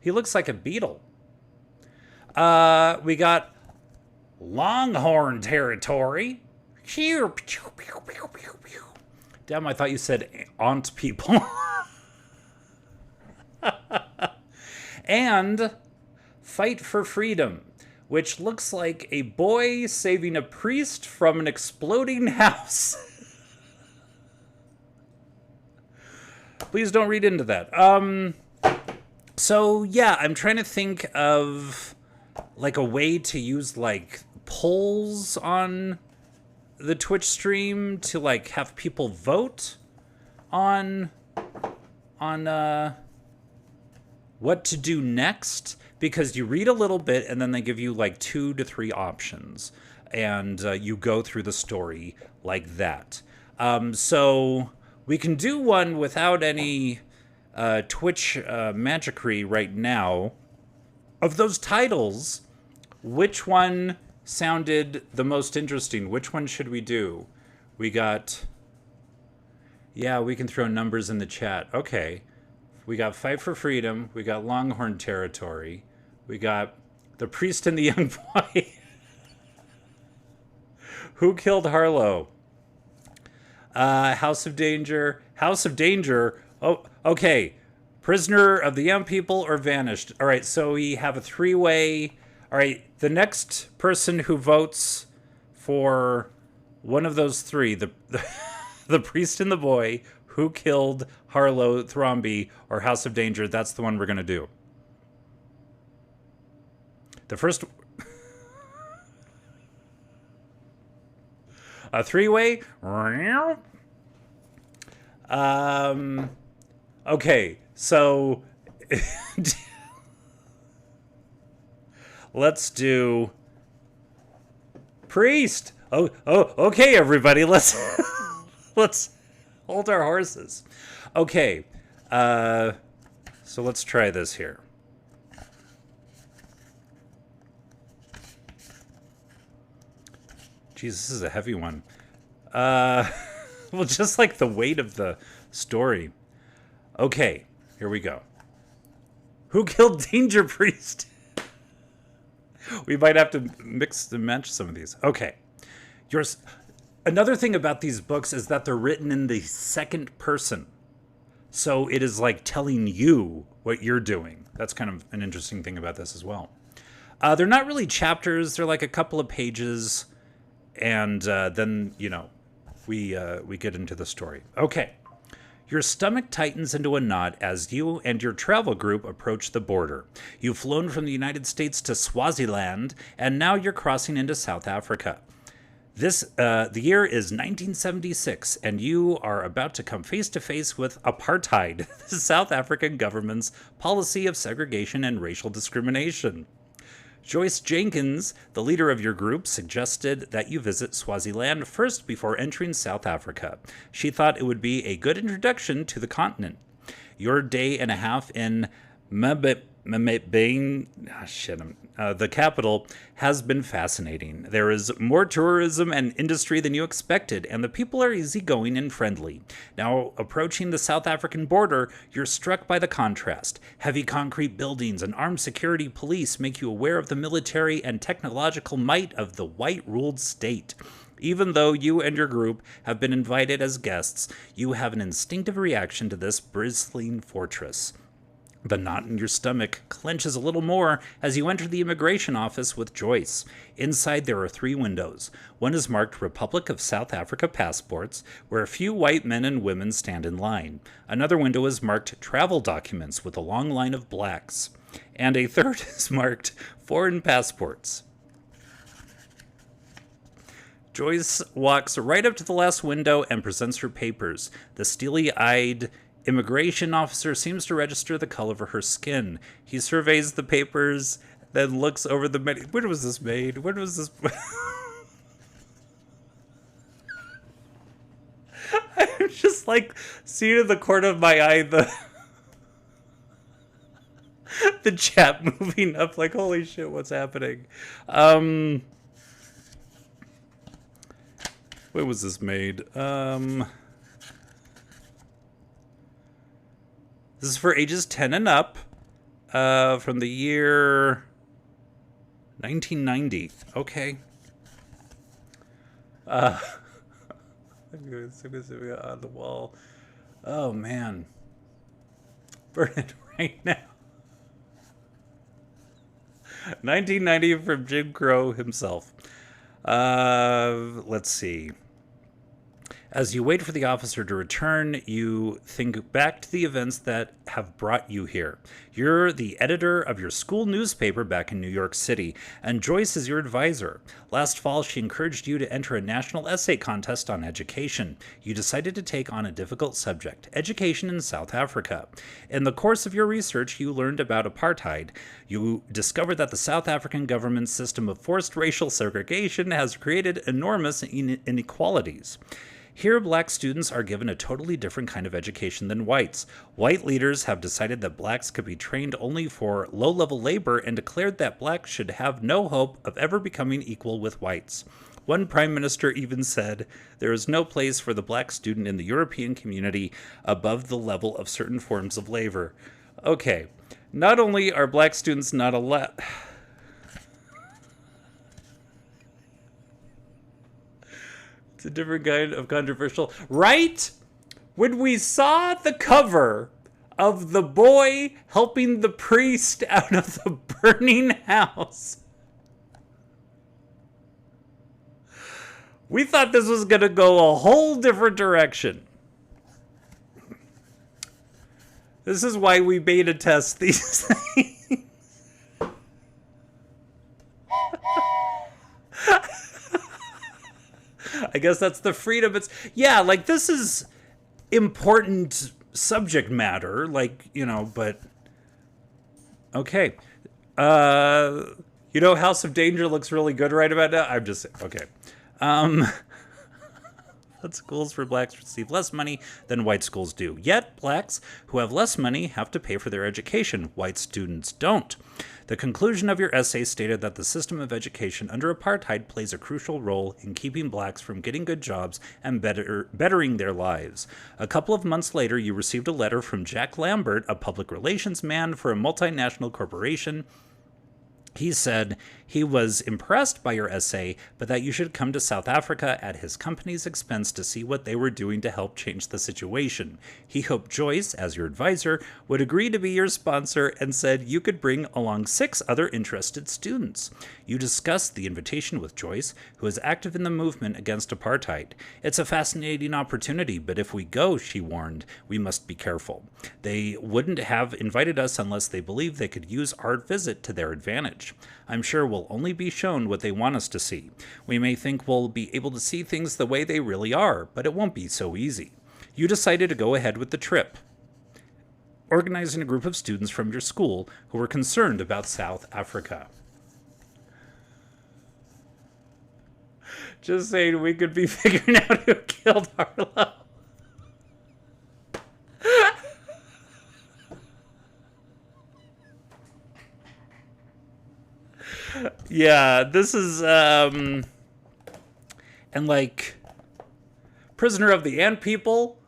He looks like a beetle. We got Longhorn Territory. Damn, I thought you said aunt people. And Fight for Freedom, which looks like a boy saving a priest from an exploding house. Please don't read into that. So yeah, I'm trying to think of like a way to use like polls on the Twitch stream to like have people vote on what to do next, because you read a little bit and then they give you like 2 to 3 options, and you go through the story like that. So we can do one without any Twitch magicry right now. Of those titles, which one sounded the most interesting? Which one should we do? We got... Yeah, we can throw numbers in the chat. Okay. We got Fight for Freedom. We got Longhorn Territory. We got The Priest and the Young Boy. Who Killed Harlow? House of Danger. House of Danger. Oh, okay. Prisoner of the Young People or Vanished. All right, so we have a 3-way. All right, the next person who votes for one of those 3, the Priest and the Boy, Who Killed Harlow Thromby, or House of Danger, that's the one we're going to do. The first... a 3-way. Okay, so let's do Priest. Oh, okay, everybody, let's let's hold our horses. Okay, so let's try this here. Jeez, this is a heavy one. Well, just like the weight of the story. Okay, here we go. Who killed Danger Priest? We might have to mix and match some of these. Okay. Another thing about these books is that they're written in the second person. So it is like telling you what you're doing. That's kind of an interesting thing about this as well. They're not really chapters. They're like a couple of pages. And then, you know, we get into the story. Okay. Your stomach tightens into a knot as you and your travel group approach the border. You've flown from the United States to Swaziland, and now you're crossing into South Africa. The year is 1976, and you are about to come face to face with apartheid, the South African government's policy of segregation and racial discrimination. Joyce Jenkins, the leader of your group, suggested that you visit Swaziland first before entering South Africa. She thought it would be a good introduction to the continent. Your day and a half in Mbabane, the capital, has been fascinating. There is more tourism and industry than you expected, and the people are easygoing and friendly. Now, approaching the South African border, you're struck by the contrast. Heavy concrete buildings and armed security police make you aware of the military and technological might of the white-ruled state. Even though you and your group have been invited as guests, you have an instinctive reaction to this bristling fortress. The knot in your stomach clenches a little more as you enter the immigration office with Joyce. Inside there are 3 windows. One is marked Republic of South Africa passports, where a few white men and women stand in line. Another window is marked travel documents with a long line of blacks. And a third is marked foreign passports. Joyce walks right up to the last window and presents her papers. The steely-eyed immigration officer seems to register the color of her skin. He surveys the papers, then looks over the menu. When was this made? When was this? just like seeing in the corner of my eye the chat moving up, like, holy shit, what's happening? When was this made? This is for ages 10 and up, from the year 1990. Okay. On the wall. Oh, man. Burn it right now. 1990 from Jim Crow himself. Let's see. As you wait for the officer to return, you think back to the events that have brought you here. You're the editor of your school newspaper back in New York City, and Joyce is your advisor. Last fall, she encouraged you to enter a national essay contest on education. You decided to take on a difficult subject, education in South Africa. In the course of your research, you learned about apartheid. You discovered that the South African government's system of forced racial segregation has created enormous inequalities. Here, black students are given a totally different kind of education than whites. White leaders have decided that blacks could be trained only for low-level labor and declared that blacks should have no hope of ever becoming equal with whites. One prime minister even said, there is no place for the black student in the European community above the level of certain forms of labor. Okay, not only are black students not allowed... It's a different kind of controversial. Right? When we saw the cover of the boy helping the priest out of the burning house, we thought this was going to go a whole different direction. This is why we beta test these things. I guess that's the freedom. It's, yeah, like, this is important subject matter, like, you know, but okay. You know, House of Danger looks really good right about now. I'm just okay. That schools for blacks receive less money than white schools do. Yet, blacks who have less money have to pay for their education. White students don't. The conclusion of your essay stated that the system of education under apartheid plays a crucial role in keeping blacks from getting good jobs and bettering their lives. A couple of months later, you received a letter from Jack Lambert, a public relations man for a multinational corporation. He said he was impressed by your essay, but that you should come to South Africa at his company's expense to see what they were doing to help change the situation. He hoped Joyce, as your advisor, would agree to be your sponsor and said you could bring along 6 other interested students. You discussed the invitation with Joyce, who is active in the movement against apartheid. It's a fascinating opportunity, but if we go, she warned, we must be careful. They wouldn't have invited us unless they believed they could use our visit to their advantage. I'm sure we'll only be shown what they want us to see. We may think we'll be able to see things the way they really are, but it won't be so easy. You decided to go ahead with the trip, organizing a group of students from your school who were concerned about South Africa. Just saying, we could be figuring out who killed Harlow. Yeah, this is, and like, Prisoner of the Ant People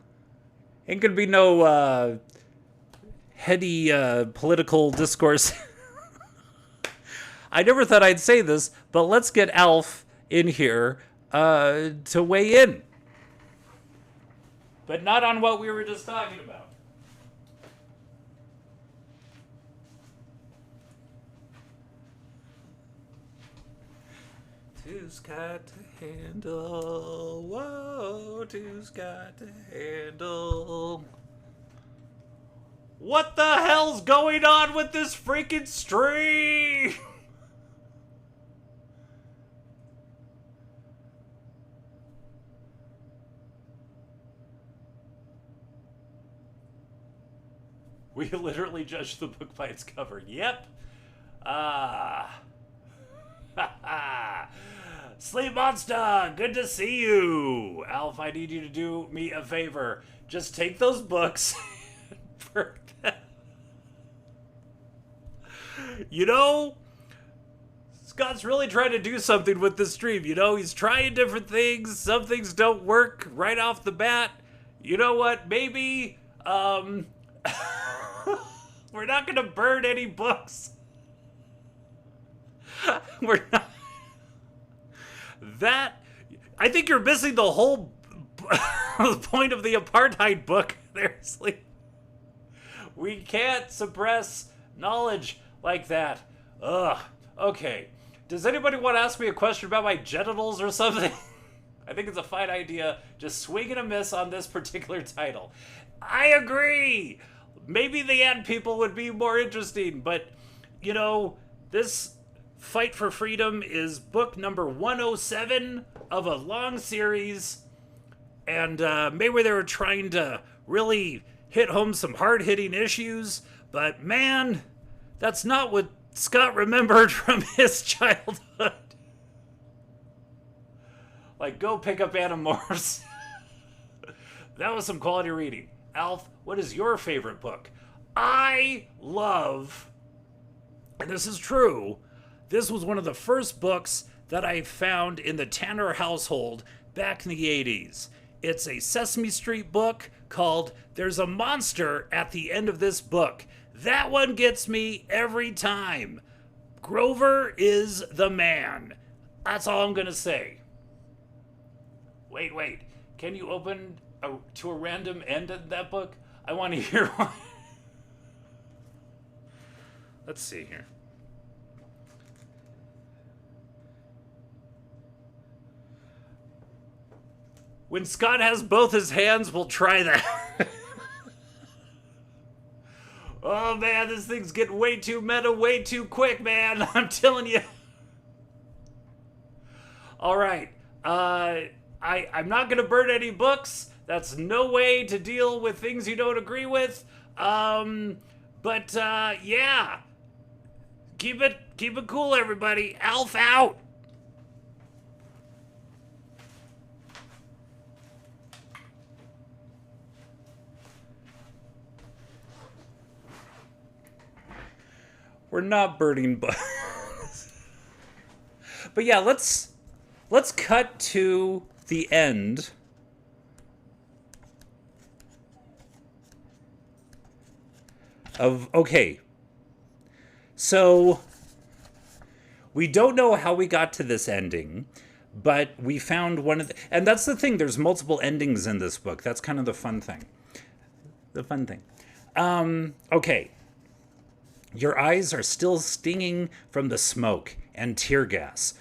ain't gonna be no, heady, political discourse. I never thought I'd say this, but let's get Alf in here, to weigh in. But not on what we were just talking about. Two's got to handle. Whoa, two's got to handle. What the hell's going on with this freaking stream? We literally judge the book by its cover. Yep. Sleep Monster, good to see you. Alf, I need you to do me a favor. Just take those books. You know, Scott's really trying to do something with this stream. You know, he's trying different things. Some things don't work right off the bat. You know what? Maybe, we're not going to burn any books. We're not. I think you're missing the whole point of the apartheid book there, Sleep. We can't suppress knowledge like that. Ugh. Okay. Does anybody want to ask me a question about my genitals or something? I think it's a fine idea. Just swing and a miss on this particular title. I agree. Maybe the Ant People would be more interesting, but, you know, this Fight for Freedom is book number 107 of a long series, and maybe they were trying to really hit home some hard-hitting issues, but man, that's not what Scott remembered from his childhood. Like, go pick up Animorphs. That was some quality reading. Alf, what is your favorite book? I love, and this is true, this was one of the first books that I found in the Tanner household back in the 80s. It's a Sesame Street book called There's a Monster at the End of This Book. That one gets me every time. Grover is the man. That's all I'm going to say. Wait. Can you open to a random end of that book? I want to hear one. Let's see here. When Scott has both his hands, we'll try that. Oh man, this thing's getting way too meta, way too quick, man. I'm telling you. All right. I'm not gonna burn any books. That's no way to deal with things you don't agree with. Yeah. Keep it cool, everybody. Alf out. We're not burning books. But yeah, let's cut to the end. Okay. So we don't know how we got to this ending, but we found one of the, and that's the thing, there's multiple endings in this book. That's kind of the fun thing. Okay. Your eyes are still stinging from the smoke and tear gas,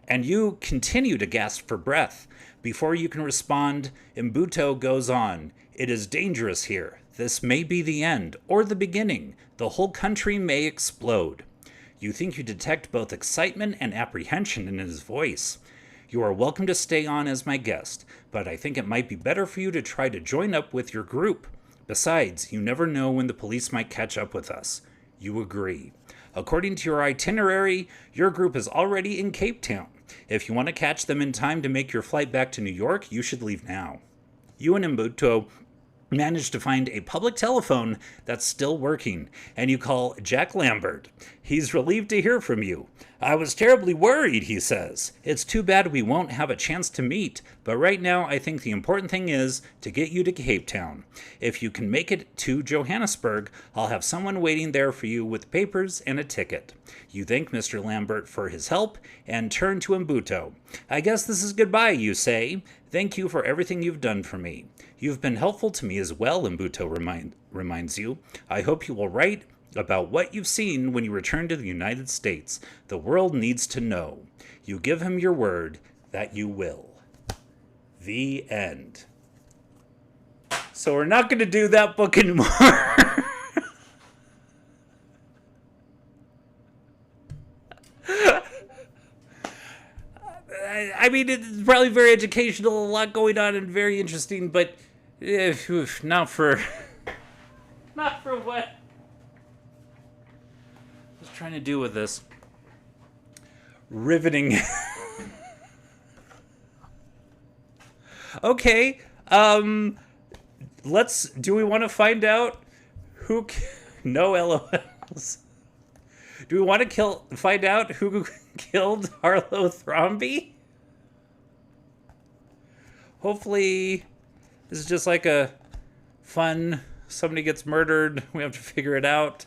and you continue to gasp for breath. Before you can respond, Mbuto goes on. It is dangerous here. This may be the end, or the beginning. The whole country may explode. You think you detect both excitement and apprehension in his voice. You are welcome to stay on as my guest, but I think it might be better for you to try to join up with your group. Besides, you never know when the police might catch up with us. You agree. According to your itinerary, your group is already in Cape Town. If you want to catch them in time to make your flight back to New York, you should leave now. You and Mbuto manage to find a public telephone that's still working, and you call Jack Lambert. He's relieved to hear from you. I was terribly worried, he says. It's too bad we won't have a chance to meet, but right now I think the important thing is to get you to Cape Town. If you can make it to Johannesburg, I'll have someone waiting there for you with papers and a ticket. You thank Mr. Lambert for his help and turn to Mbuto. I guess this is goodbye, you say. Thank you for everything you've done for me. You've been helpful to me as well, Mbuto reminds you. I hope you will write about what you've seen when you return to the United States. The world needs to know. You give him your word that you will. The end. So we're not going to do that book anymore. I mean, it's probably very educational, a lot going on and very interesting, but not for what I was trying to do with this. Riveting. Okay. Do we want to find out who? No LOLs. Do we want to find out who killed Harlow Thromby? Hopefully, this is just like a fun. Somebody gets murdered. We have to figure it out.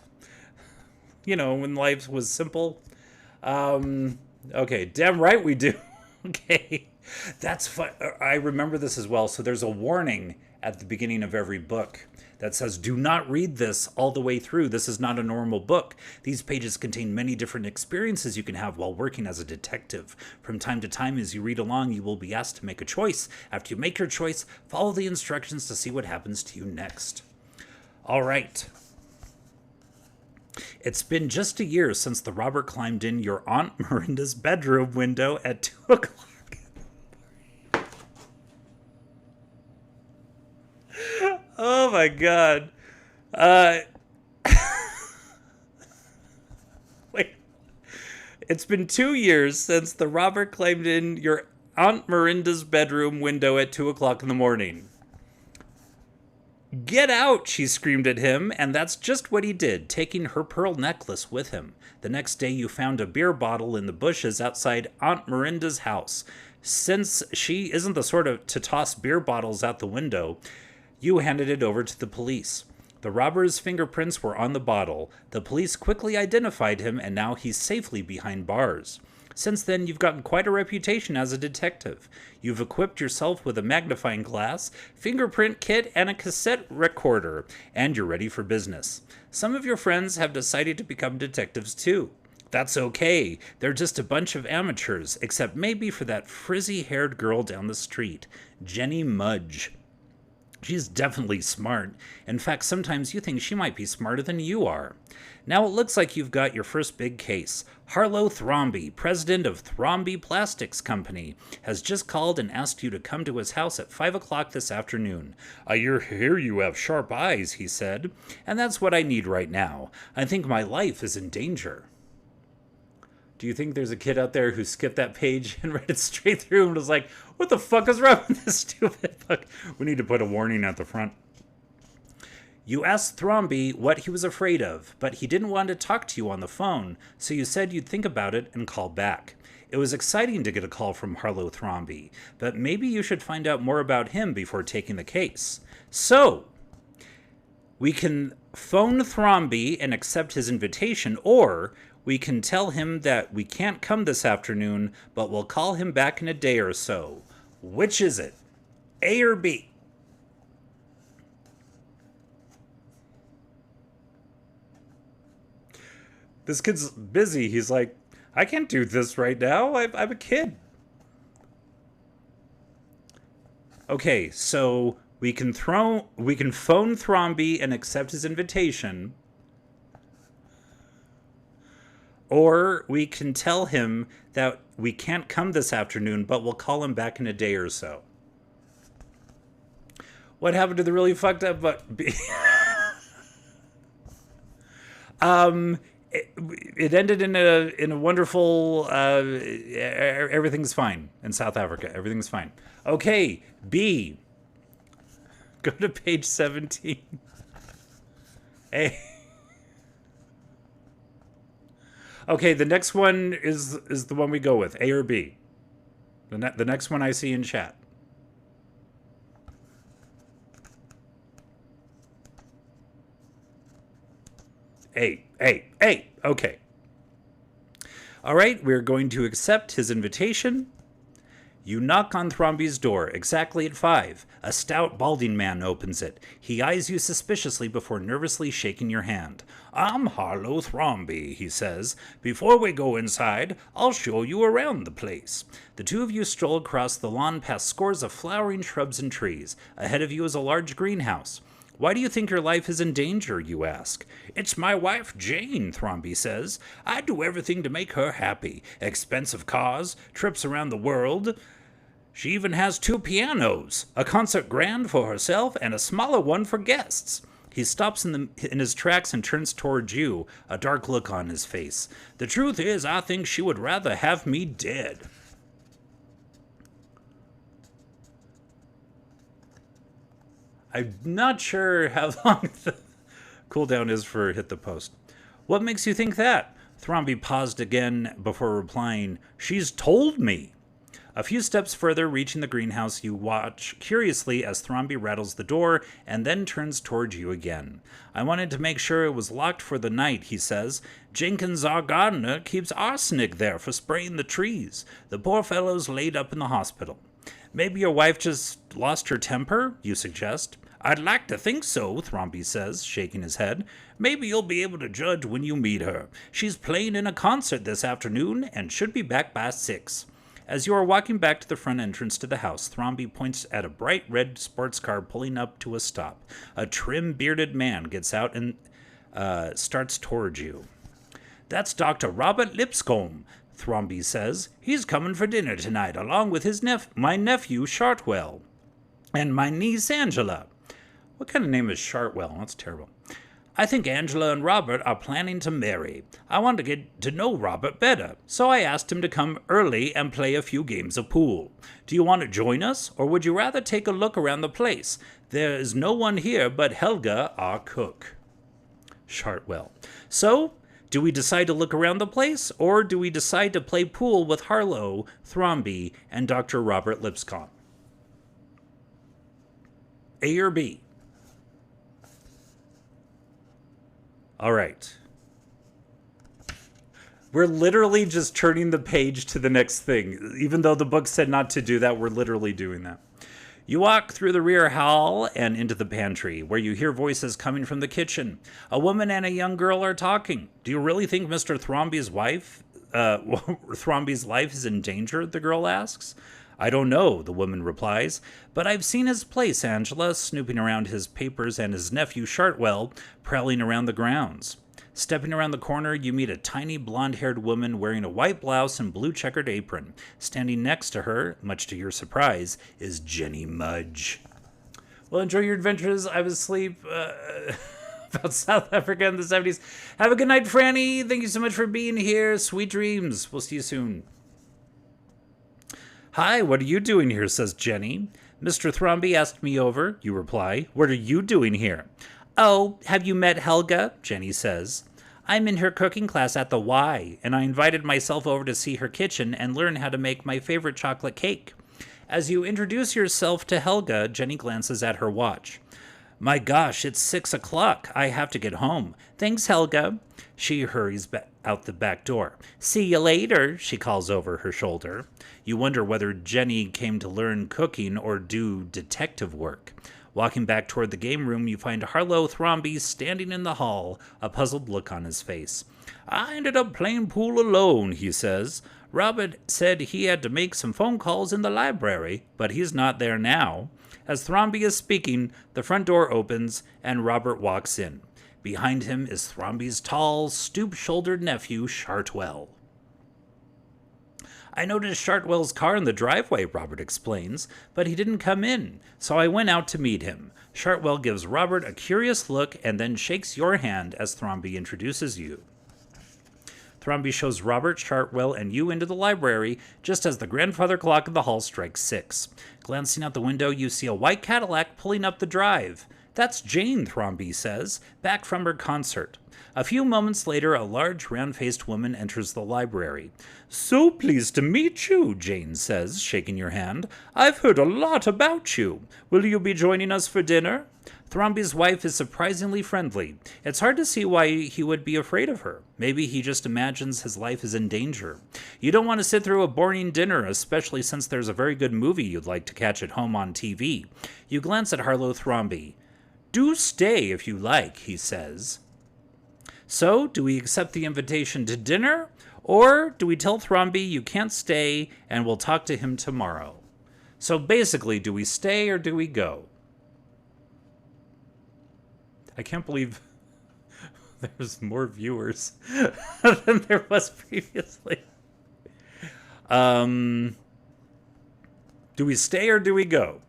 You know, when life was simple. Okay, damn right we do. Okay, that's fun. I remember this as well. So there's a warning at the beginning of every book that says, do not read this all the way through. This is not a normal book. These pages contain many different experiences you can have while working as a detective. From time to time, as you read along, you will be asked to make a choice. After you make your choice, follow the instructions to see what happens to you next. All right. It's been just a year since the robber climbed in your Aunt Miranda's bedroom window at 2 o'clock. Oh my god. Wait. It's been 2 years since the robber climbed in your Aunt Miranda's bedroom window at 2 o'clock in the morning. Get out, she screamed at him, and that's just what he did, taking her pearl necklace with him. The next day you found a beer bottle in the bushes outside Aunt Miranda's house. Since she isn't the sort to toss beer bottles out the window, you handed it over to the police. The robber's fingerprints were on the bottle. The police quickly identified him, and now he's safely behind bars. Since then, you've gotten quite a reputation as a detective. You've equipped yourself with a magnifying glass, fingerprint kit, and a cassette recorder, and you're ready for business. Some of your friends have decided to become detectives too. That's okay. They're just a bunch of amateurs, except maybe for that frizzy-haired girl down the street, Jenny Mudge. She's definitely smart. In fact, sometimes you think she might be smarter than you are. Now it looks like you've got your first big case. Harlow Thromby, president of Thromby Plastics Company, has just called and asked you to come to his house at 5 o'clock this afternoon. I hear you have sharp eyes, he said, and that's what I need right now. I think my life is in danger. Do you think there's a kid out there who skipped that page and read it straight through and was like, what the fuck is wrong with this stupid book? We need to put a warning at the front. You asked Thromby what he was afraid of, but he didn't want to talk to you on the phone, so you said you'd think about it and call back. It was exciting to get a call from Harlow Thromby, but maybe you should find out more about him before taking the case. So, we can phone Thromby and accept his invitation, or we can tell him that we can't come this afternoon, but we'll call him back in a day or so. Which is it? A or B? This kid's busy. He's like, I can't do this right now. I'm a kid. Okay, so we can phone Thromby and accept his invitation. Or we can tell him that we can't come this afternoon, but we'll call him back in a day or so. What happened to the really fucked up B? It ended in a wonderful. Everything's fine in South Africa. Everything's fine. Okay, B. Go to page 17. A. Okay, the next one is the one we go with. A or B. The next one I see in chat. A. Okay. All right, we're going to accept his invitation. You knock on Thromby's door exactly at 5. A stout, balding man opens it. He eyes you suspiciously before nervously shaking your hand. I'm Harlow Thromby, he says. Before we go inside, I'll show you around the place. The two of you stroll across the lawn past scores of flowering shrubs and trees. Ahead of you is a large greenhouse. Why do you think your life is in danger, you ask? It's my wife, Jane, Thromby says. I do everything to make her happy. Expensive cars, trips around the world. She even has 2 pianos, a concert grand for herself and a smaller one for guests. He stops in his tracks and turns towards you, a dark look on his face. The truth is, I think she would rather have me dead. I'm not sure how long the cooldown is for hit the post. What makes you think that? Thrombey paused again before replying, She's told me. A few steps further, reaching the greenhouse, you watch curiously as Thrombey rattles the door and then turns toward you again. I wanted to make sure it was locked for the night, he says. Jenkins, our gardener, keeps arsenic there for spraying the trees. The poor fellow's laid up in the hospital. Maybe your wife just lost her temper, you suggest. I'd like to think so, Thrombey says, shaking his head. Maybe you'll be able to judge when you meet her. She's playing in a concert this afternoon and should be back by 6. As you are walking back to the front entrance to the house, Thrombey points at a bright red sports car pulling up to a stop. A trim, bearded man gets out and starts towards you. That's Dr. Robert Lipscomb, Thrombey says. He's coming for dinner tonight, along with my nephew, Shartwell, and my niece, Angela. What kind of name is Shartwell? That's terrible. I think Angela and Robert are planning to marry. I want to get to know Robert better, so I asked him to come early and play a few games of pool. Do you want to join us, or would you rather take a look around the place? There is no one here but Helga, our cook. Shartwell. So, do we decide to look around the place, or do we decide to play pool with Harlow, Thrombey, and Dr. Robert Lipscomb? A or B? All right. We're literally just turning the page to the next thing. Even though the book said not to do that, we're literally doing that. You walk through the rear hall and into the pantry, where you hear voices coming from the kitchen. A woman and a young girl are talking. Do you really think Mr. Thrombey's life is in danger? The girl asks. I don't know, the woman replies, but I've seen his place, Angela, snooping around his papers, and his nephew, Shartwell, prowling around the grounds. Stepping around the corner, you meet a tiny blonde-haired woman wearing a white blouse and blue checkered apron. Standing next to her, much to your surprise, is Jenny Mudge. Well, enjoy your adventures. I was asleep about South Africa in the 70s. Have a good night, Franny. Thank you so much for being here. Sweet dreams. We'll see you soon. Hi, what are you doing here, says Jenny. Mr. Thrombey asked me over, you reply. What are you doing here? Oh, have you met Helga? Jenny says. I'm in her cooking class at the Y, and I invited myself over to see her kitchen and learn how to make my favorite chocolate cake. As you introduce yourself to Helga, Jenny glances at her watch. My gosh, it's 6 o'clock. I have to get home. Thanks, Helga. She hurries out the back door. See you later, she calls over her shoulder. You wonder whether Jenny came to learn cooking or do detective work. Walking back toward the game room, you find Harlow Thrombey standing in the hall, a puzzled look on his face. I ended up playing pool alone, he says. Robert said he had to make some phone calls in the library, but he's not there now. As Thrombey is speaking, the front door opens and Robert walks in. Behind him is Thrombey's tall, stoop-shouldered nephew, Shartwell. I noticed Shartwell's car in the driveway, Robert explains, but he didn't come in, so I went out to meet him. Shartwell gives Robert a curious look and then shakes your hand as Thrombey introduces you. Thrombey shows Robert, Shartwell, and you into the library just as the grandfather clock in the hall strikes 6. Glancing out the window, you see a white Cadillac pulling up the drive. That's Jane, Thrombey says, back from her concert. A few moments later, a large, round-faced woman enters the library. So pleased to meet you, Jane says, shaking your hand. I've heard a lot about you. Will you be joining us for dinner? Thrombey's wife is surprisingly friendly. It's hard to see why he would be afraid of her. Maybe he just imagines his life is in danger. You don't want to sit through a boring dinner, especially since there's a very good movie you'd like to catch at home on TV. You glance at Harlow Thrombey. Do stay if you like, he says. So, do we accept the invitation to dinner, or do we tell Thrombey you can't stay and we'll talk to him tomorrow? So basically, do we stay or do we go? I can't believe there's more viewers than there was previously. Do we stay or do we go?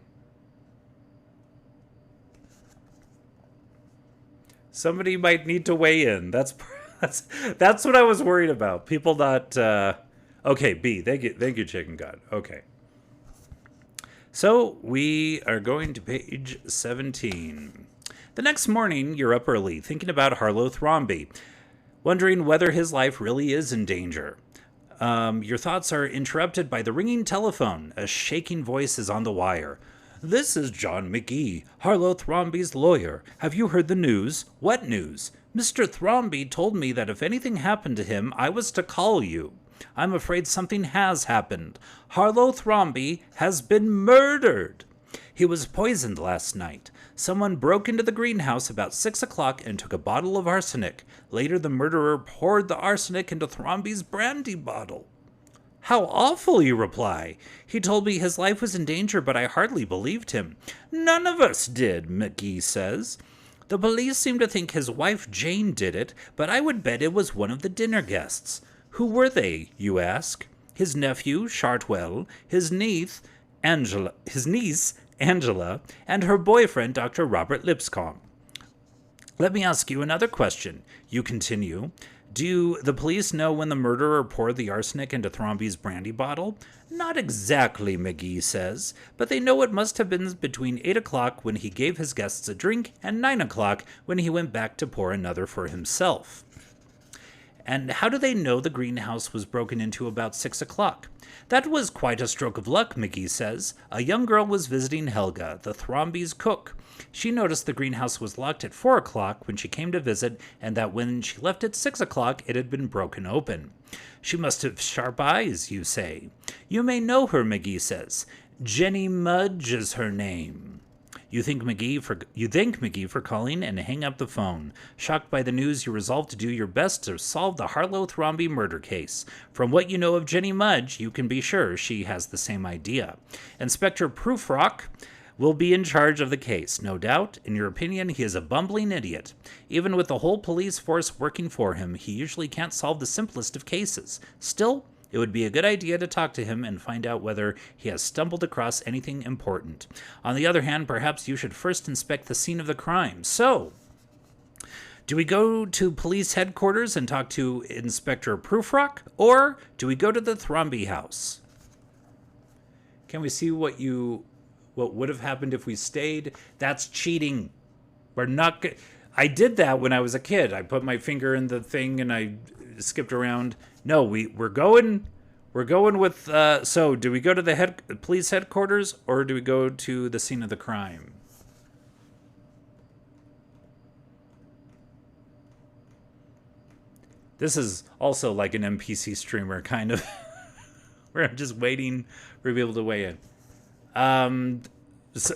Somebody might need to weigh in. That's what I was worried about. People not. Okay, B. Thank you, Chicken God. Okay. So we are going to page 17. The next morning, you're up early, thinking about Harlow Thrombey, wondering whether his life really is in danger. Your thoughts are interrupted by the ringing telephone. A shaking voice is on the wire. "This is John McGee, Harlow Thrombey's lawyer. Have you heard the news?" "What news?" "Mr. Thrombey told me that if anything happened to him, I was to call you. I'm afraid something has happened. Harlow Thrombey has been murdered. He was poisoned last night. Someone broke into the greenhouse about 6 o'clock and took a bottle of arsenic. Later, the murderer poured the arsenic into Thrombey's brandy bottle." "How awful," you reply. "He told me his life was in danger, but I hardly believed him." "None of us did," McGee says. "The police seem to think his wife Jane did it, but I would bet it was one of the dinner guests." "Who were they?" you ask. "His nephew, Chartwell, his niece, Angela, and her boyfriend, Dr. Robert Lipscomb." "Let me ask you another question," you continue. "Do the police know when the murderer poured the arsenic into Thrombey's brandy bottle?" "Not exactly," McGee says, "but they know it must have been between 8 o'clock when he gave his guests a drink and 9 o'clock when he went back to pour another for himself." "And how do they know the greenhouse was broken into about 6 o'clock?" "That was quite a stroke of luck," McGee says. "A young girl was visiting Helga, the Thrombey's cook. She noticed the greenhouse was locked at 4 o'clock when she came to visit, and that when she left at 6 o'clock it had been broken open." "She must have sharp eyes," you say. "You may know her," McGee says. "Jenny Mudge is her name." You thank McGee for calling and hang up the phone. Shocked by the news, you resolve to do your best to solve the Harlow Thrombey murder case. From what you know of Jenny Mudge, you can be sure she has the same idea. Inspector Prufrock will be in charge of the case, no doubt. In your opinion, he is a bumbling idiot. Even with the whole police force working for him, he usually can't solve the simplest of cases. Still, it would be a good idea to talk to him and find out whether he has stumbled across anything important. On the other hand, perhaps you should first inspect the scene of the crime. So, do we go to police headquarters and talk to Inspector Prufrock, or do we go to the Thrombey house? Can we see what would have happened if we stayed? That's cheating. We're not I did that when I was a kid. I put my finger in the thing and I skipped around. No, we're going with. So, do we go to the police headquarters or do we go to the scene of the crime? This is also like an NPC streamer kind of, where I'm just waiting for people to weigh in. So,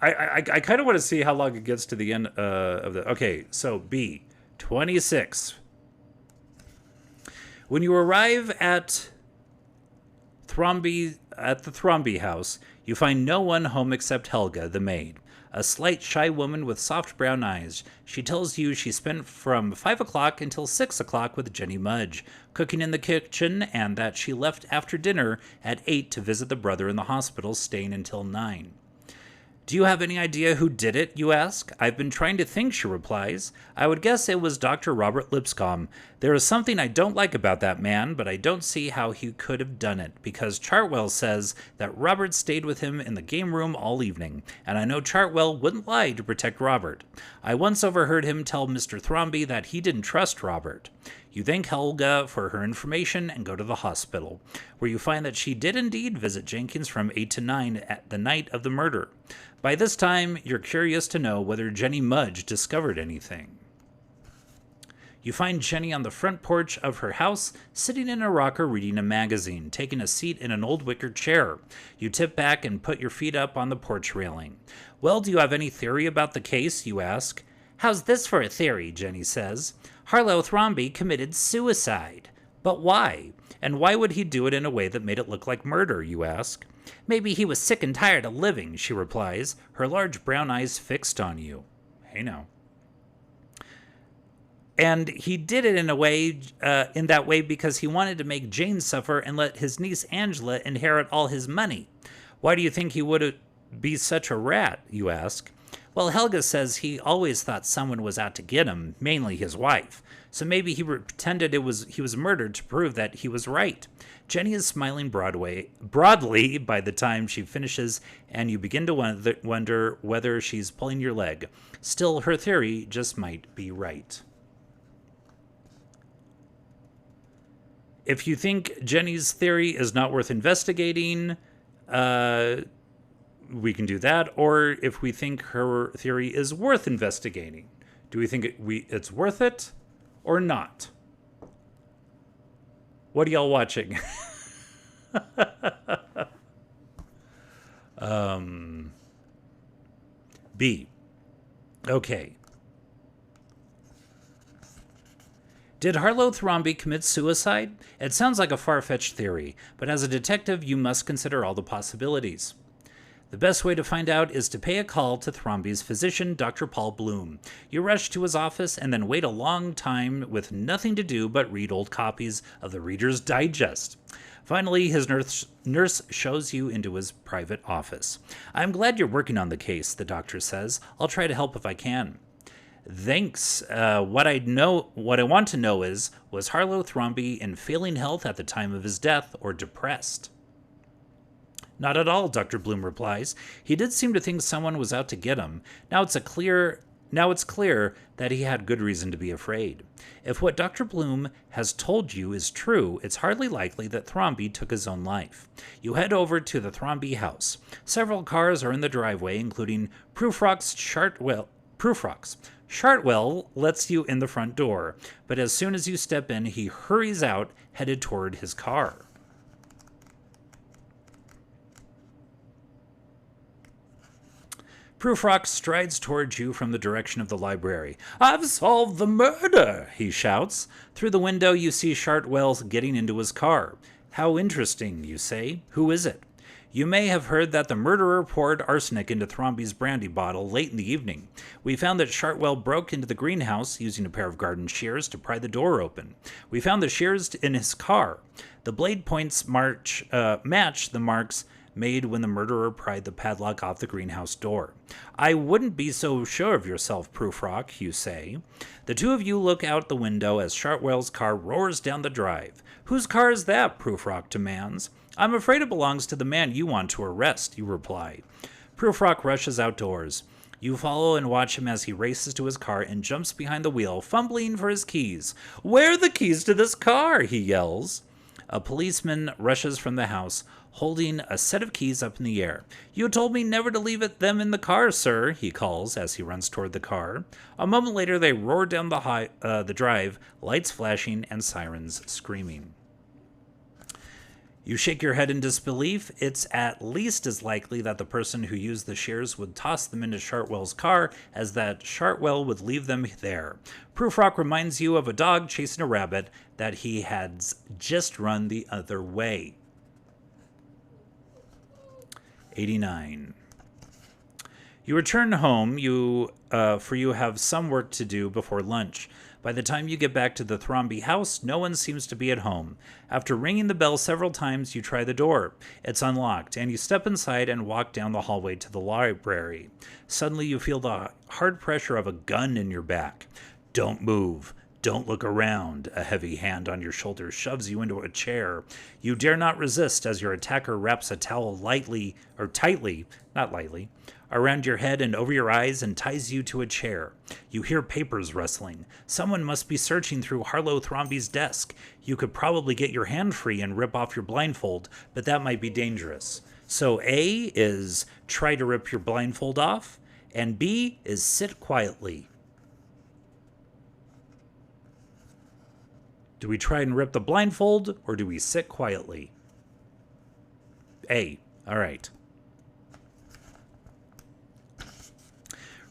I kind of want to see how long it gets to the end of the. Okay, so B 26. When you arrive at the Thrombey house, you find no one home except Helga, the maid, a slight, shy woman with soft brown eyes. She tells you she spent from 5 o'clock until 6 o'clock with Jenny Mudge, cooking in the kitchen, and that she left after dinner at 8 to visit the brother in the hospital, staying until 9. "Do you have any idea who did it?" you ask. "I've been trying to think," she replies. "I would guess it was Dr. Robert Lipscomb. There is something I don't like about that man, but I don't see how he could have done it, because Chartwell says that Robert stayed with him in the game room all evening, and I know Chartwell wouldn't lie to protect Robert. I once overheard him tell Mr. Thrombey that he didn't trust Robert." You thank Helga for her information and go to the hospital, where you find that she did indeed visit Jenkins from 8 to 9 at the night of the murder. By this time, you're curious to know whether Jenny Mudge discovered anything. You find Jenny on the front porch of her house, sitting in a rocker reading a magazine, taking a seat in an old wicker chair. You tip back and put your feet up on the porch railing. "Well, do you have any theory about the case?" you ask. "How's this for a theory?" Jenny says. "Harlow Thrombey committed suicide." "But why? And why would he do it in a way that made it look like murder?" you ask. "Maybe he was sick and tired of living," she replies, her large brown eyes fixed on you. Hey now. "And he did it in that way because he wanted to make Jane suffer and let his niece Angela inherit all his money. Why do you think he would be such a rat?" you ask. Well, Helga says he always thought someone was out to get him, mainly his wife. So maybe he pretended he was murdered to prove that he was right. Jenny is smiling broadly by the time she finishes, and you begin to wonder whether she's pulling your leg. Still, her theory just might be right. If you think Jenny's theory is not worth investigating, we can do that. Or if we think her theory is worth investigating, do we think it's worth it or not? What are y'all watching? B. Okay. Did Harlow Thrombey commit suicide? It sounds like a far-fetched theory, but as a detective, you must consider all the possibilities. The best way to find out is to pay a call to Thrombey's physician, Dr. Paul Bloom. You rush to his office and then wait a long time with nothing to do but read old copies of the Reader's Digest. Finally, his nurse shows you into his private office. I'm glad you're working on the case, the doctor says. I'll try to help if I can. Thanks. What I want to know is, was Harlow Thrombey in failing health at the time of his death or depressed? Not at all, Dr. Bloom replies. He did seem to think someone was out to get him. Now it's clear that he had good reason to be afraid. If what Dr. Bloom has told you is true, it's hardly likely that Thrombey took his own life. You head over to the Thrombey house. Several cars are in the driveway, including Prufrock's Chartwell. Chartwell lets you in the front door, but as soon as you step in, he hurries out, headed toward his car. Prufrock strides towards you from the direction of the library. "I've solved the murder," he shouts. Through the window, you see Chartwell getting into his car. "How interesting," you say. "Who is it?" "You may have heard that the murderer poured arsenic into Thrombey's brandy bottle late in the evening. We found that Chartwell broke into the greenhouse using a pair of garden shears to pry the door open. We found the shears in his car. The blade points match the marks made when the murderer pried the padlock off the greenhouse door." "I wouldn't be so sure of yourself, Prufrock," you say. The two of you look out the window as Chartwell's car roars down the drive. "Whose car is that?" Prufrock demands. "I'm afraid it belongs to the man you want to arrest," you reply. Prufrock rushes outdoors. You follow and watch him as he races to his car and jumps behind the wheel, fumbling for his keys. "Where are the keys to this car?" he yells. A policeman rushes from the house, holding a set of keys up in the air. "You told me never to leave them in the car, sir," he calls as he runs toward the car. A moment later, they roar down the drive, lights flashing and sirens screaming. You shake your head in disbelief. It's at least as likely that the person who used the shears would toss them into Chartwell's car as that Chartwell would leave them there. Prufrock reminds you of a dog chasing a rabbit that he had just run the other way. 89. You return home, for you have some work to do before lunch. By the time you get back to the Thrombey house, no one seems to be at home. After ringing the bell several times, you try the door. It's unlocked, and you step inside and walk down the hallway to the library. Suddenly, you feel the hard pressure of a gun in your back. "Don't move. Don't look around." A heavy hand on your shoulder shoves you into a chair. You dare not resist as your attacker wraps a towel tightly, around your head and over your eyes and ties you to a chair. You hear papers rustling. Someone must be searching through Harlow Thrombey's desk. You could probably get your hand free and rip off your blindfold, but that might be dangerous. So A is try to rip your blindfold off, and B is sit quietly. Do we try and rip the blindfold, or do we sit quietly? A. All right.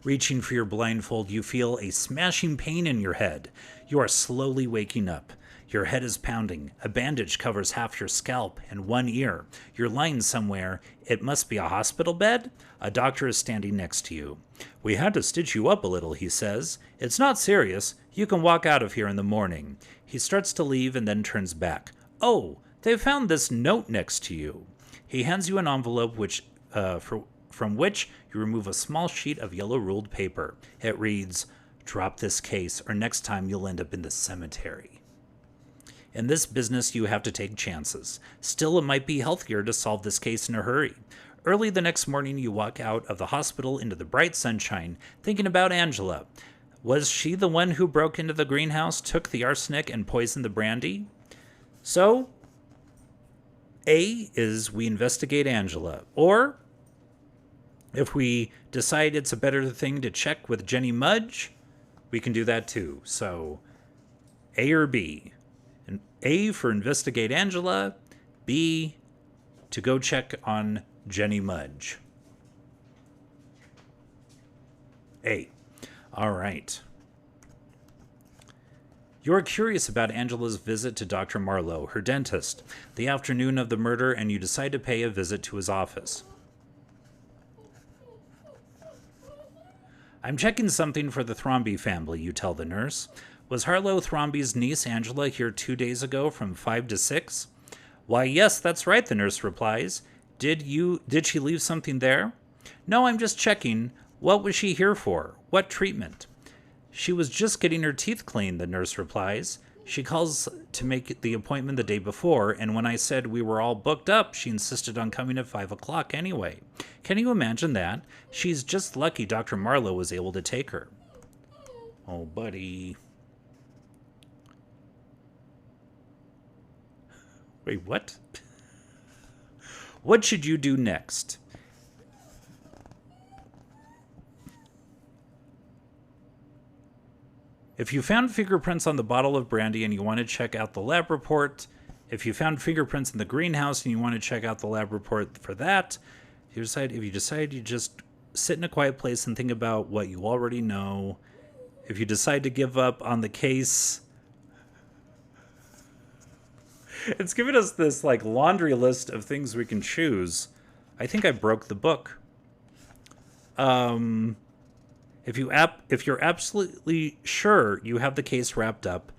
Reaching for your blindfold, you feel a smashing pain in your head. You are slowly waking up. Your head is pounding. A bandage covers half your scalp and one ear. You're lying somewhere. It must be a hospital bed? A doctor is standing next to you. "We had to stitch you up a little," he says. "It's not serious. You can walk out of here in the morning." He starts to leave and then turns back. "Oh, they found this note next to you." He hands you an envelope from which you remove a small sheet of yellow ruled paper. It reads, "Drop this case, or next time you'll end up in the cemetery." In this business, you have to take chances. Still, it might be healthier to solve this case in a hurry. Early the next morning, you walk out of the hospital into the bright sunshine, thinking about Angela. Was she the one who broke into the greenhouse, took the arsenic, and poisoned the brandy? So, A is we investigate Angela. Or, if we decide it's a better thing to check with Jenny Mudge, we can do that too. So, A or B? And A for investigate Angela, B to go check on Jenny Mudge. A. All right. You're curious about Angela's visit to Dr. Marlowe, her dentist, the afternoon of the murder, and you decide to pay a visit to his office. I'm checking something for the Thromby family, you tell the nurse. Was Harlow Thromby's niece Angela here 2 days ago from 5 to 6? Why, yes, that's right, the nurse replies. Did she leave something there? No, I'm just checking. What was she here for? What treatment? She was just getting her teeth cleaned, the nurse replies. She calls to make the appointment the day before, and when I said we were all booked up, she insisted on coming at 5 o'clock anyway. Can you imagine that? She's just lucky Dr. Marlowe was able to take her. Oh, buddy. Wait, what? What should you do next? If you found fingerprints on the bottle of brandy and you want to check out the lab report, if you found fingerprints in the greenhouse and you want to check out the lab report for that, if you decide you just sit in a quiet place and think about what you already know, if you decide to give up on the case, it's given us this like laundry list of things we can choose. I think I broke the book. If you're absolutely sure you have the case wrapped up,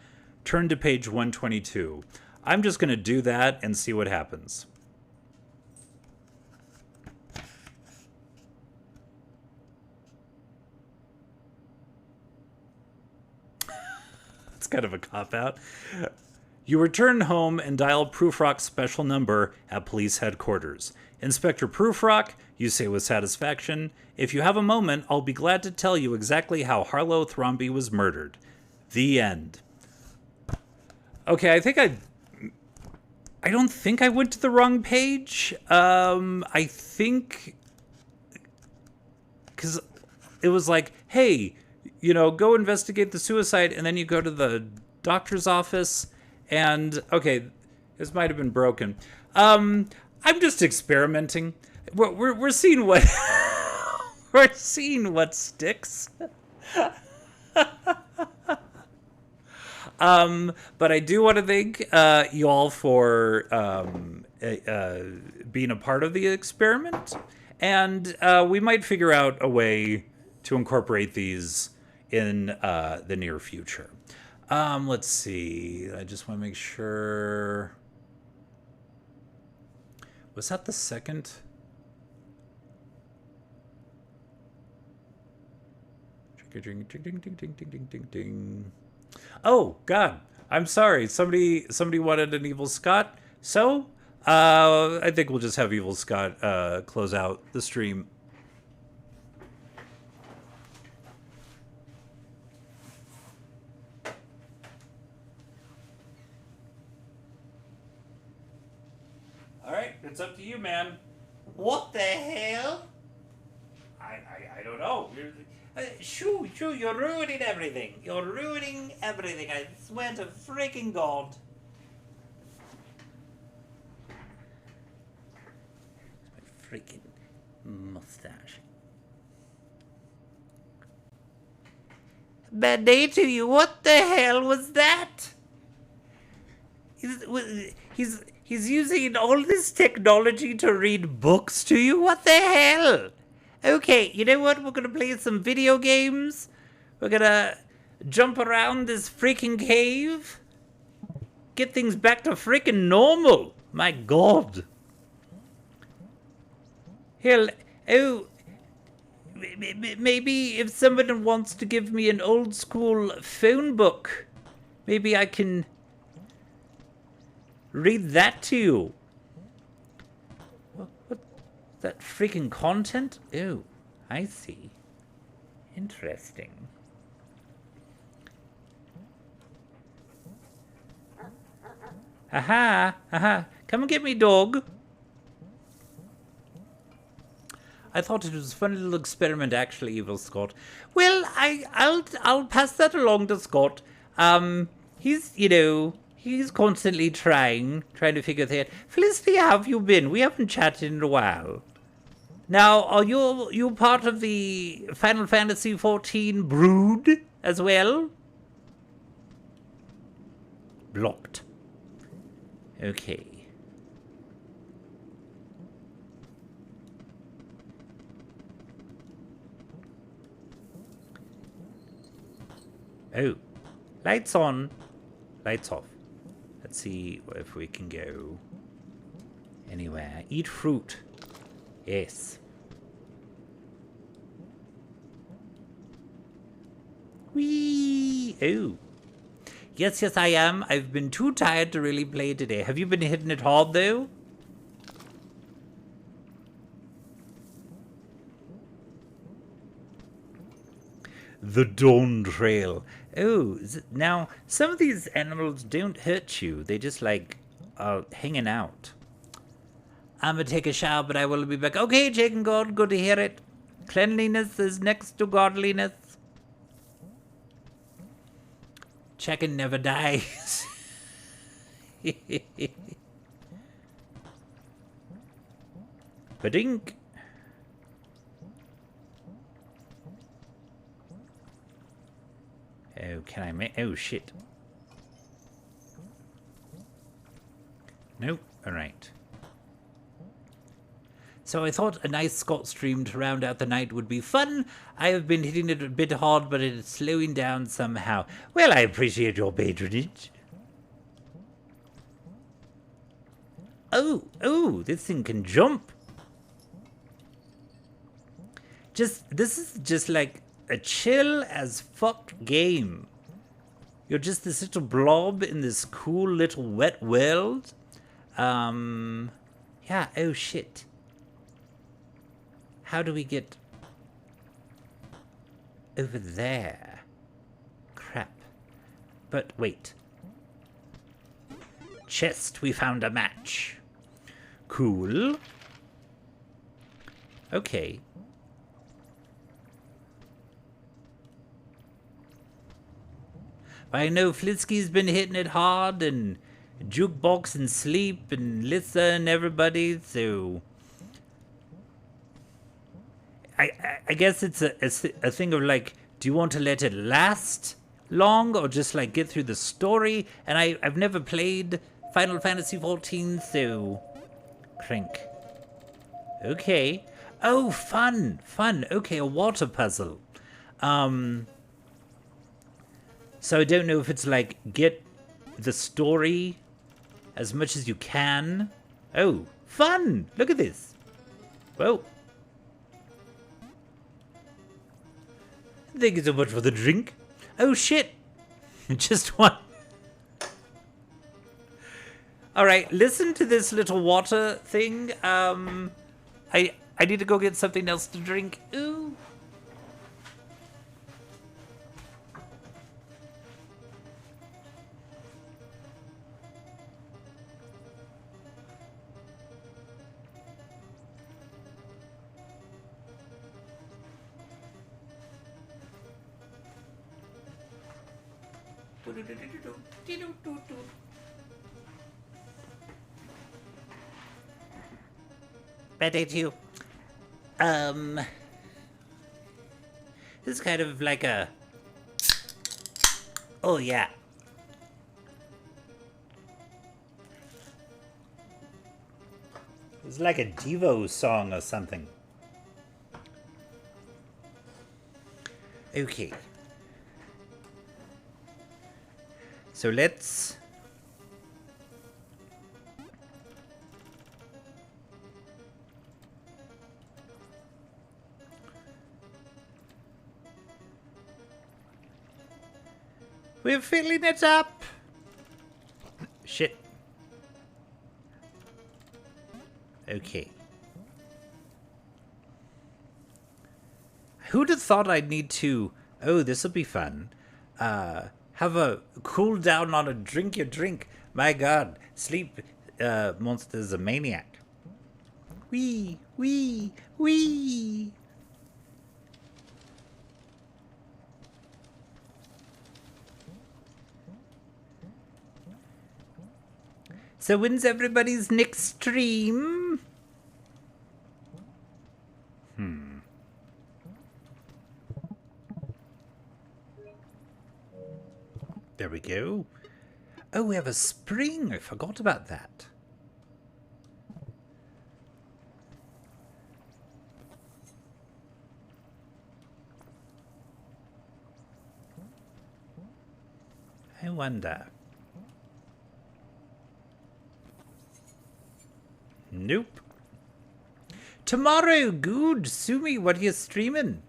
turn to page 122. I'm just going to do that and see what happens. It's kind of a cop-out. You return home and dial Prufrock's special number at police headquarters. Inspector Prufrock, you say with satisfaction, if you have a moment, I'll be glad to tell you exactly how Harlow Thromby was murdered. The end. Okay, I don't think I went to the wrong page. I think, because it was like, hey, go investigate the suicide, and then you go to the doctor's office, and, okay, this might have been broken. I'm just experimenting. We're seeing what we're seeing what sticks. But I do want to thank you all for being a part of the experiment, and we might figure out a way to incorporate these in the near future. Let's see. I just want to make sure. Was that the second? Ding, ding, ding, ding, ding, ding, ding, ding. Oh, God. I'm sorry. Somebody wanted an Evil Scott. So, I think we'll just have Evil Scott close out the stream. All right, it's up to you, man. What the hell? I don't know. Shoo, you're ruining everything. You're ruining everything. I swear to freaking God. My freaking mustache. Bad day to you. What the hell was that? He's using all this technology to read books to you? What the hell? Okay, you know what? We're gonna play some video games. We're gonna jump around this freaking cave. Get things back to freaking normal. My God. Here, Oh, maybe if someone wants to give me an old school phone book, maybe I can read that to you. What that freaking content? Oh, I see. Interesting. Aha, aha. Come and get me, dog. I thought it was a fun little experiment, actually, Evil Scott. Well, I'll pass that along to Scott. He's constantly trying to figure things out. Felicity, how have you been? We haven't chatted in a while. Now, are you part of the Final Fantasy XIV brood as well? Blocked. Okay. Oh, lights on, lights off. Let's see if we can go anywhere. Eat fruit. Yes. Whee! Oh. Yes, I am. I've been too tired to really play today. Have you been hitting it hard, though? The Dawn Trail. Oh, now, some of these animals don't hurt you. They just, like, are hanging out. I'm gonna take a shower, but I will be back. Okay, Jake and God, good to hear it. Cleanliness is next to godliness. Chicken never dies. Badink. Oh, can I make... Oh, shit. Nope. Alright. So I thought a nice Scott stream to round out the night would be fun. I have been hitting it a bit hard, but it is slowing down somehow. Well, I appreciate your patronage. Oh, this thing can jump. This is just like a chill as fuck game. You're just this little blob in this cool little wet world. Yeah, oh shit. How do we get over there? Crap. But wait. Chest, we found a match. Cool. Okay. I know Flitsky's been hitting it hard, and Jukebox and Sleep and Lissa and everybody, so... I guess it's a thing of like, do you want to let it last long or just like get through the story? And I've never played Final Fantasy XIV, so... Crink. Okay. Oh, fun. Okay, a water puzzle. So I don't know if it's like, get the story as much as you can. Oh, fun! Look at this. Whoa. Thank you so much for the drink. Oh, shit. Just one. All right, listen to this little water thing. I need to go get something else to drink. Ooh. Bad day to you. This is kind of like a... Oh, yeah. It's like a Devo song or something. Okay. So let's... We're filling it up. Shit. Okay. Who'd have thought I'd need to... Oh, this'll be fun. Have a cool down on a drink your drink. My god. Sleep Monster's a maniac. Wee, wee, wee. So when's everybody's next stream? There we go. Oh, we have a spring. I forgot about that. I wonder. Nope. Tomorrow, good. Sumi, what are you streaming?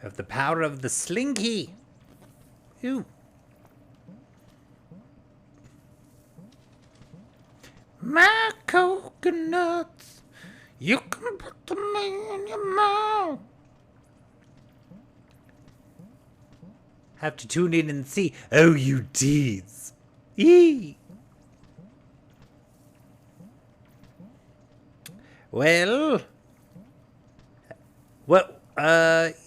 Have the power of the slinky. Ooh. My coconuts. You can put them in your mouth. Have to tune in and see. Oh, you deeds. Eee. Well.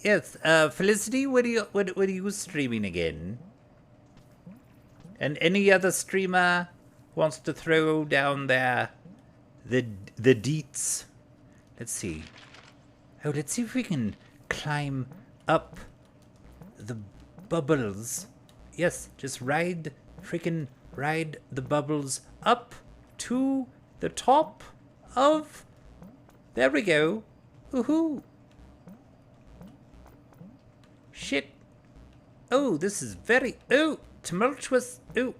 Yes. Felicity, what are you streaming again? And any other streamer wants to throw down there the deets. Let's see. Oh, let's see if we can climb up the bubbles. Yes, just ride the bubbles up to the top of... There we go. Woohoo. Shit. Oh, this is very... Oh, tumultuous. Oh.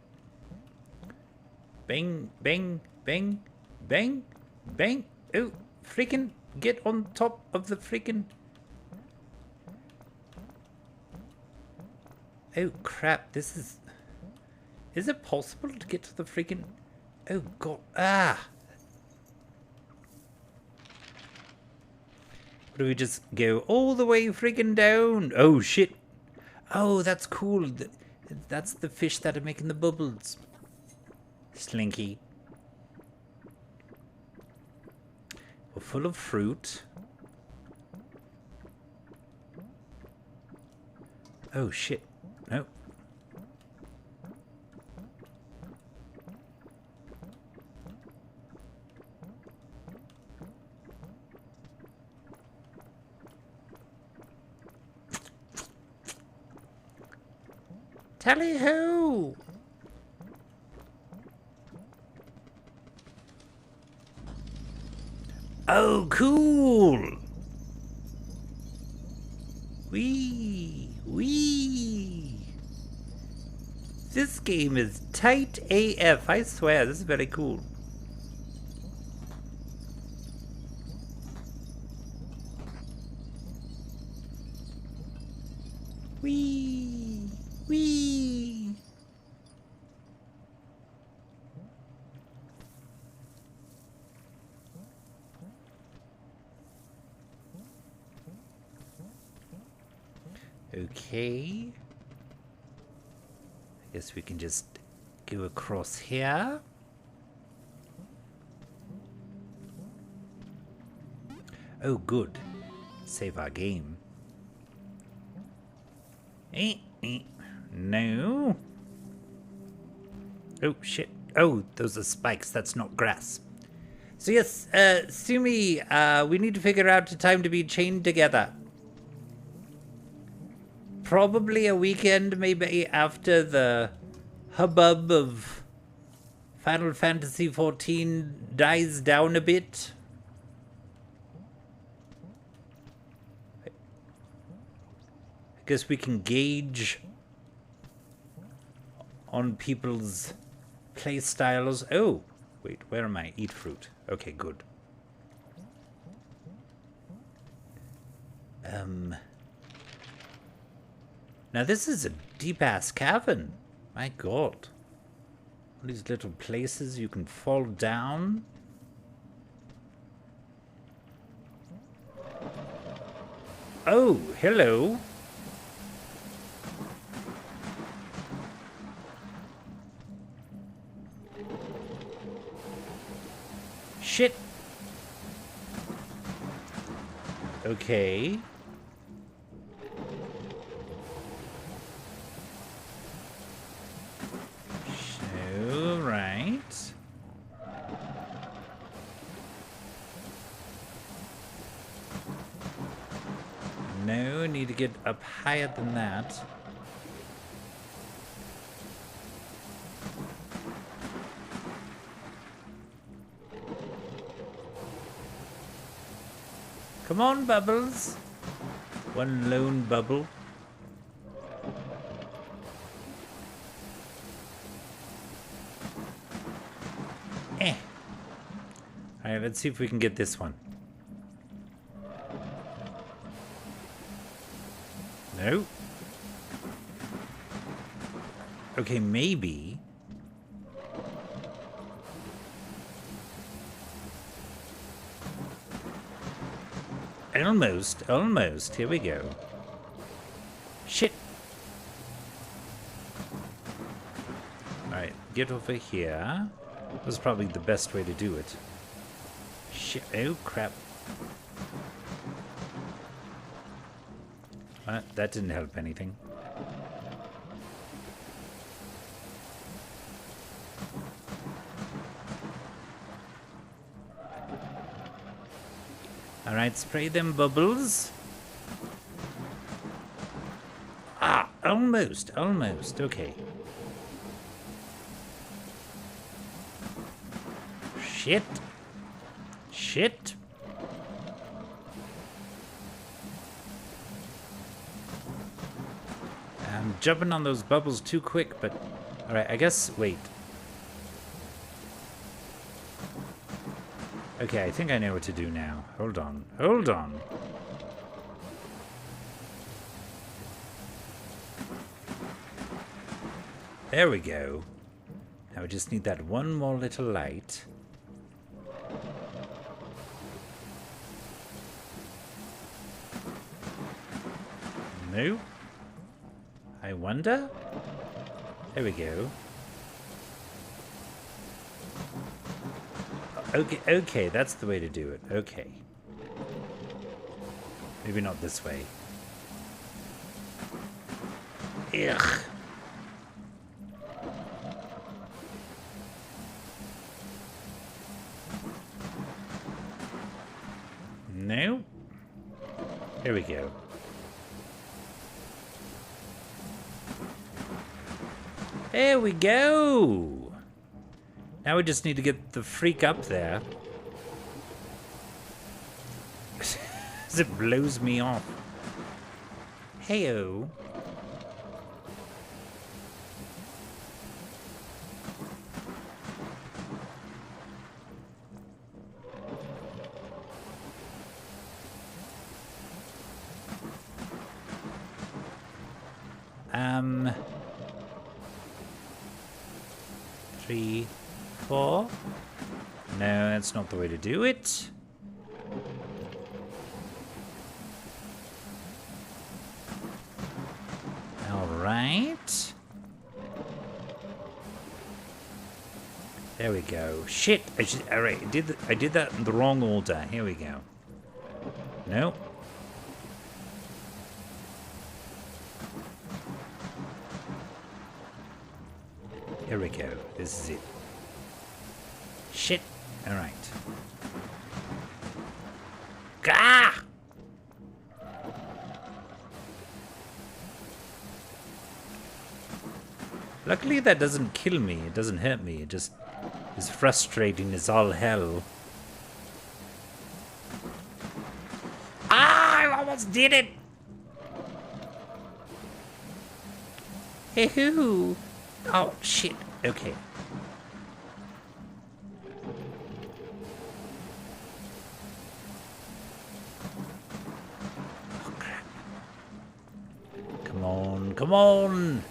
Bang, bang, bang, bang, bang. Oh, freaking get on top of the freaking... Oh, crap. This is... Is it possible to get to the freaking... Oh, God. Ah. Do we just go all the way freaking down? Oh, shit. Oh, that's cool. That's the fish that are making the bubbles. Slinky. We're full of fruit. Oh, shit. No. Tally-ho! Oh, cool! Wee! Wee! This game is tight AF, I swear, this is very cool. Wee! Wee! Okay. I guess we can just go across here. Oh, good. Save our game. No. Oh, shit. Oh, those are spikes. That's not grass. So yes, Sumi, we need to figure out a time to be chained together. Probably a weekend, maybe after the hubbub of Final Fantasy XIV dies down a bit. I guess we can gauge on people's play styles. Oh, wait, where am I? Eat fruit. Okay, good. Now this is a deep-ass cavern. My god. All these little places you can fall down. Oh, hello. Shit. Okay. All right. No, need to get up higher than that. Come on, Bubbles. One lone bubble. Alright, let's see if we can get this one. No. Okay, maybe. Almost. Here we go. Shit. Alright, get over here. That was probably the best way to do it. Shit. Oh, crap. That didn't help anything. Alright, spray them bubbles. Ah, almost. Okay. Shit. I'm jumping on those bubbles too quick, but... Alright, I guess... Wait. Okay, I think I know what to do now. Hold on. There we go. Now we just need that one more little light. No? I wonder? There we go. Okay, that's the way to do it. Okay. Maybe not this way. Ugh. No? Here we go. There we go! Now we just need to get the freak up there. As it blows me off. Heyo. Three, 4. No, that's not the way to do it. All right. There we go. Shit. All right. I did that in the wrong order. Here we go. Nope. Here we go. This is it. Shit. All right. Gah! Luckily that doesn't kill me. It doesn't hurt me. It just is frustrating as all hell. Ah! I almost did it! Hey-hoo! Oh, shit. Okay. Oh, crap. Come on.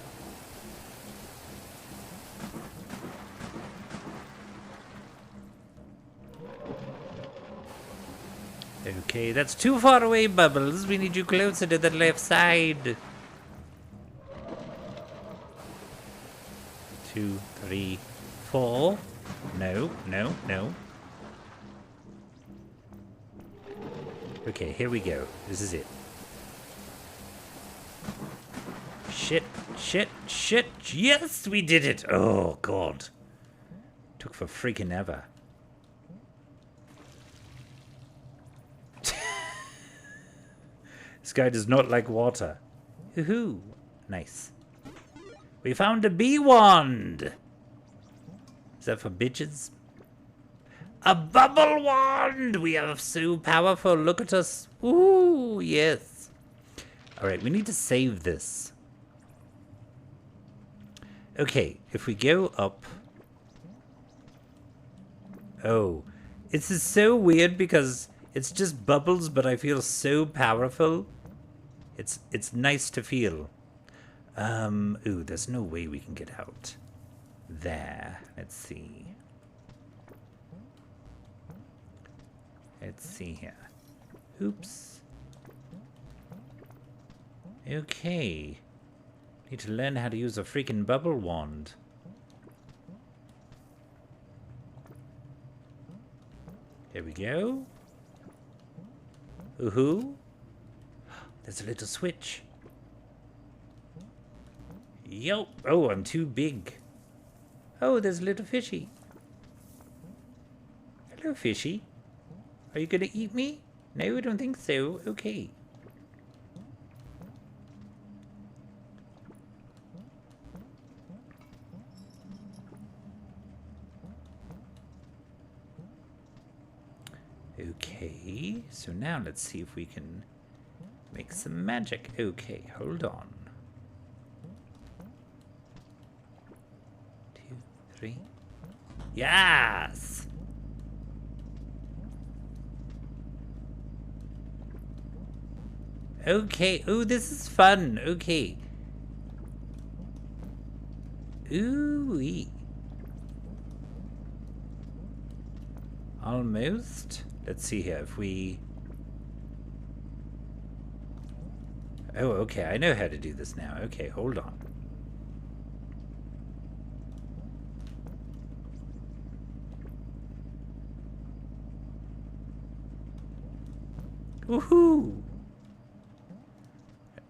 Okay, that's too far away, Bubbles. We need you closer to the left side. 2, 3, 4. No, no, no. Okay, here we go. This is it. Shit, shit, shit. Yes, we did it. Oh, God. Took for freaking ever. This guy does not like water. Woohoo. Nice. We found a bee wand. Is that for bitches? A bubble wand! We are so powerful. Look at us. Ooh, yes. Alright, we need to save this. Okay, if we go up... Oh, this is so weird because it's just bubbles, but I feel so powerful. It's nice to feel. Ooh, there's no way we can get out. There. Let's see. Let's see here. Oops. Okay. Need to learn how to use a freaking bubble wand. Here we go. Ooh-hoo. There's a little switch. Yo. Oh, I'm too big. Oh, there's a little fishy. Hello, fishy. Are you gonna eat me? No, I don't think so. Okay. Okay, so now let's see if we can make some magic. Okay, hold on. 2, 3. Yes! Okay, oh, this is fun. Okay. Ooh-wee. Almost. Let's see here if we... Oh, okay, I know how to do this now. Okay, hold on. Woohoo!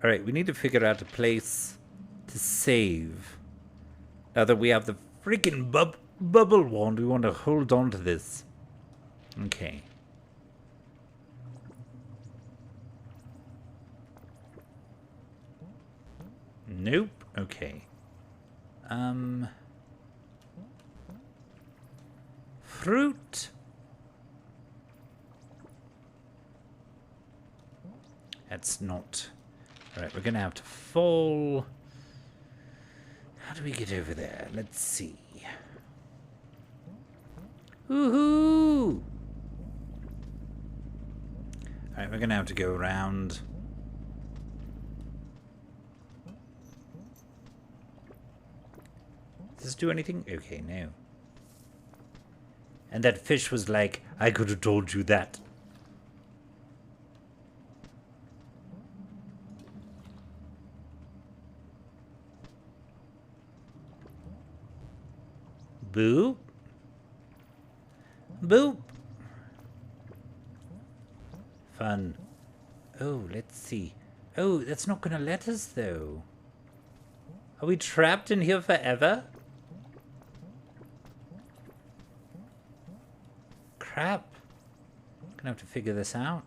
Alright, we need to figure out a place to save. Now that we have the freaking bubble wand, we want to hold on to this. Okay. Nope. Okay. Fruit. That's not... Alright, we're gonna have to fall... How do we get over there? Let's see. Woohoo! Alright, we're gonna have to go around. Does this do anything? Okay, no. And that fish was like, I could have told you that. Boop. Boop. Fun. Oh, let's see. Oh, that's not gonna let us, though. Are we trapped in here forever? Crap. Gonna have to figure this out.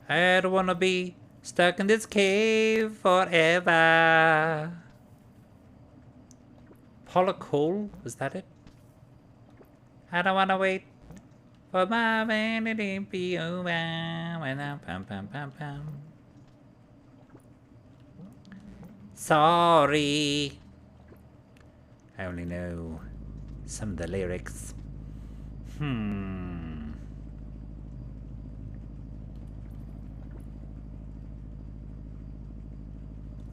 I don't wanna be stuck in this cave forever. Polycole, was that it? I don't wanna wait for my vanity to be over when I'm pam pam pam pam. Sorry. I only know some of the lyrics. I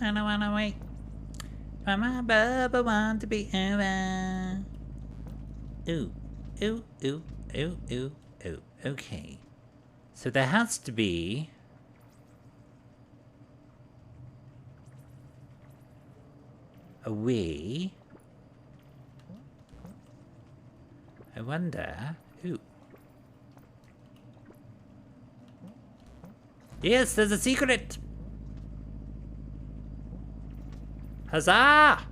don't wanna wait for my bubble one to be over. Ooh, ooh, ooh, ooh, ooh, ooh. Okay. So there has to be a way. I wonder. Ooh. Yes, there's a secret. Huzzah!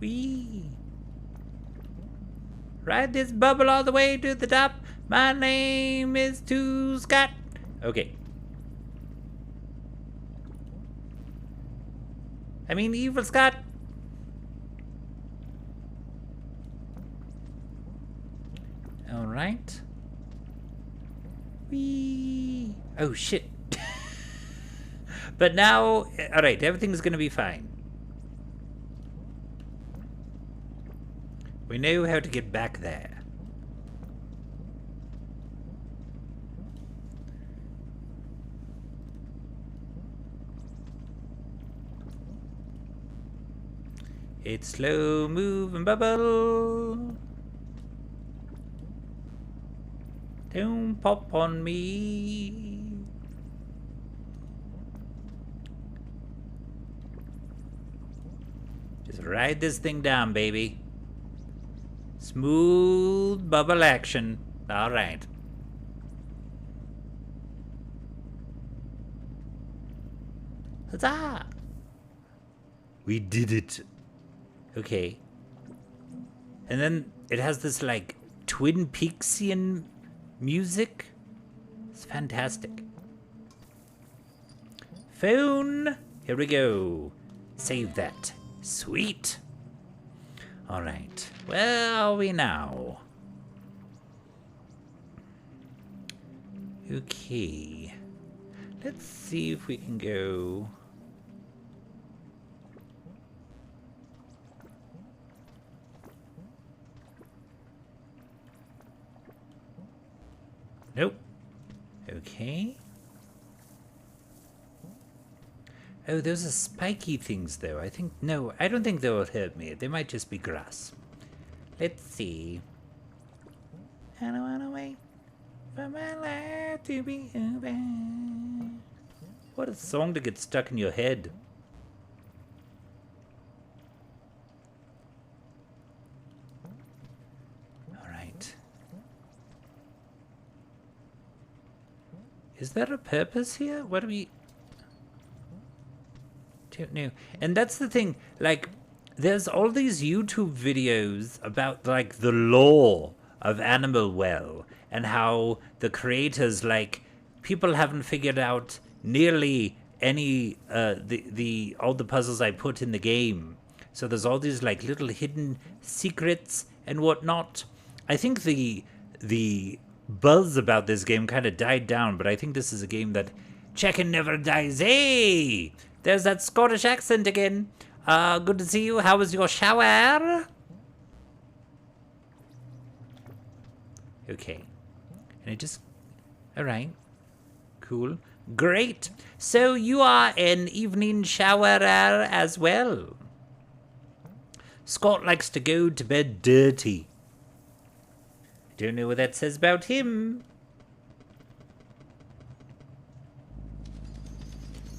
Whee! Ride this bubble all the way to the top. My name is Two Scott. Okay. I mean, Evil Scott. All right. Whee! Oh shit. But now, all right, everything's gonna be fine. We know how to get back there. It's slow moving bubble. Don't pop on me. Just ride this thing down, baby. Smooth bubble action. All right. Huzzah! We did it. Okay. And then it has this like Twin Peaksian music. It's fantastic. Phone. Here we go. Save that. Sweet. All right. Where are we now? Okay. Let's see if we can go. Nope. Okay. Oh, those are spiky things, though. I think... No, I don't think they will hurt me. They might just be grass. Let's see. I don't want to wait for my life to be over. What a song to get stuck in your head. All right. Is there a purpose here? What do we... Don't know. And that's the thing, like, there's all these YouTube videos about, like, the lore of Animal Well and how the creators, like, people haven't figured out nearly any, all the puzzles I put in the game. So there's all these, like, little hidden secrets and whatnot. I think the buzz about this game kind of died down, but I think this is a game that chicken never dies. Hey! There's that Scottish accent again. Good to see you. How was your shower? Okay. And it just... Alright. Cool. Great. So you are an evening showerer as well. Scott likes to go to bed dirty. I don't know what that says about him.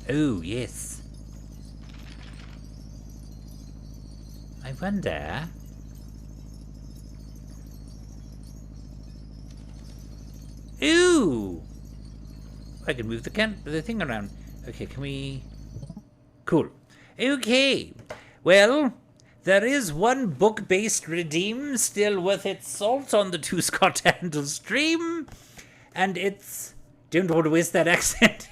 Oh, yes. I wonder... Ooh! I can move the thing around. Okay, can we... Cool. Okay. Well, there is one book-based redeem still worth its salt on the Two Scott Handle stream. And it's... Don't want to waste that accent.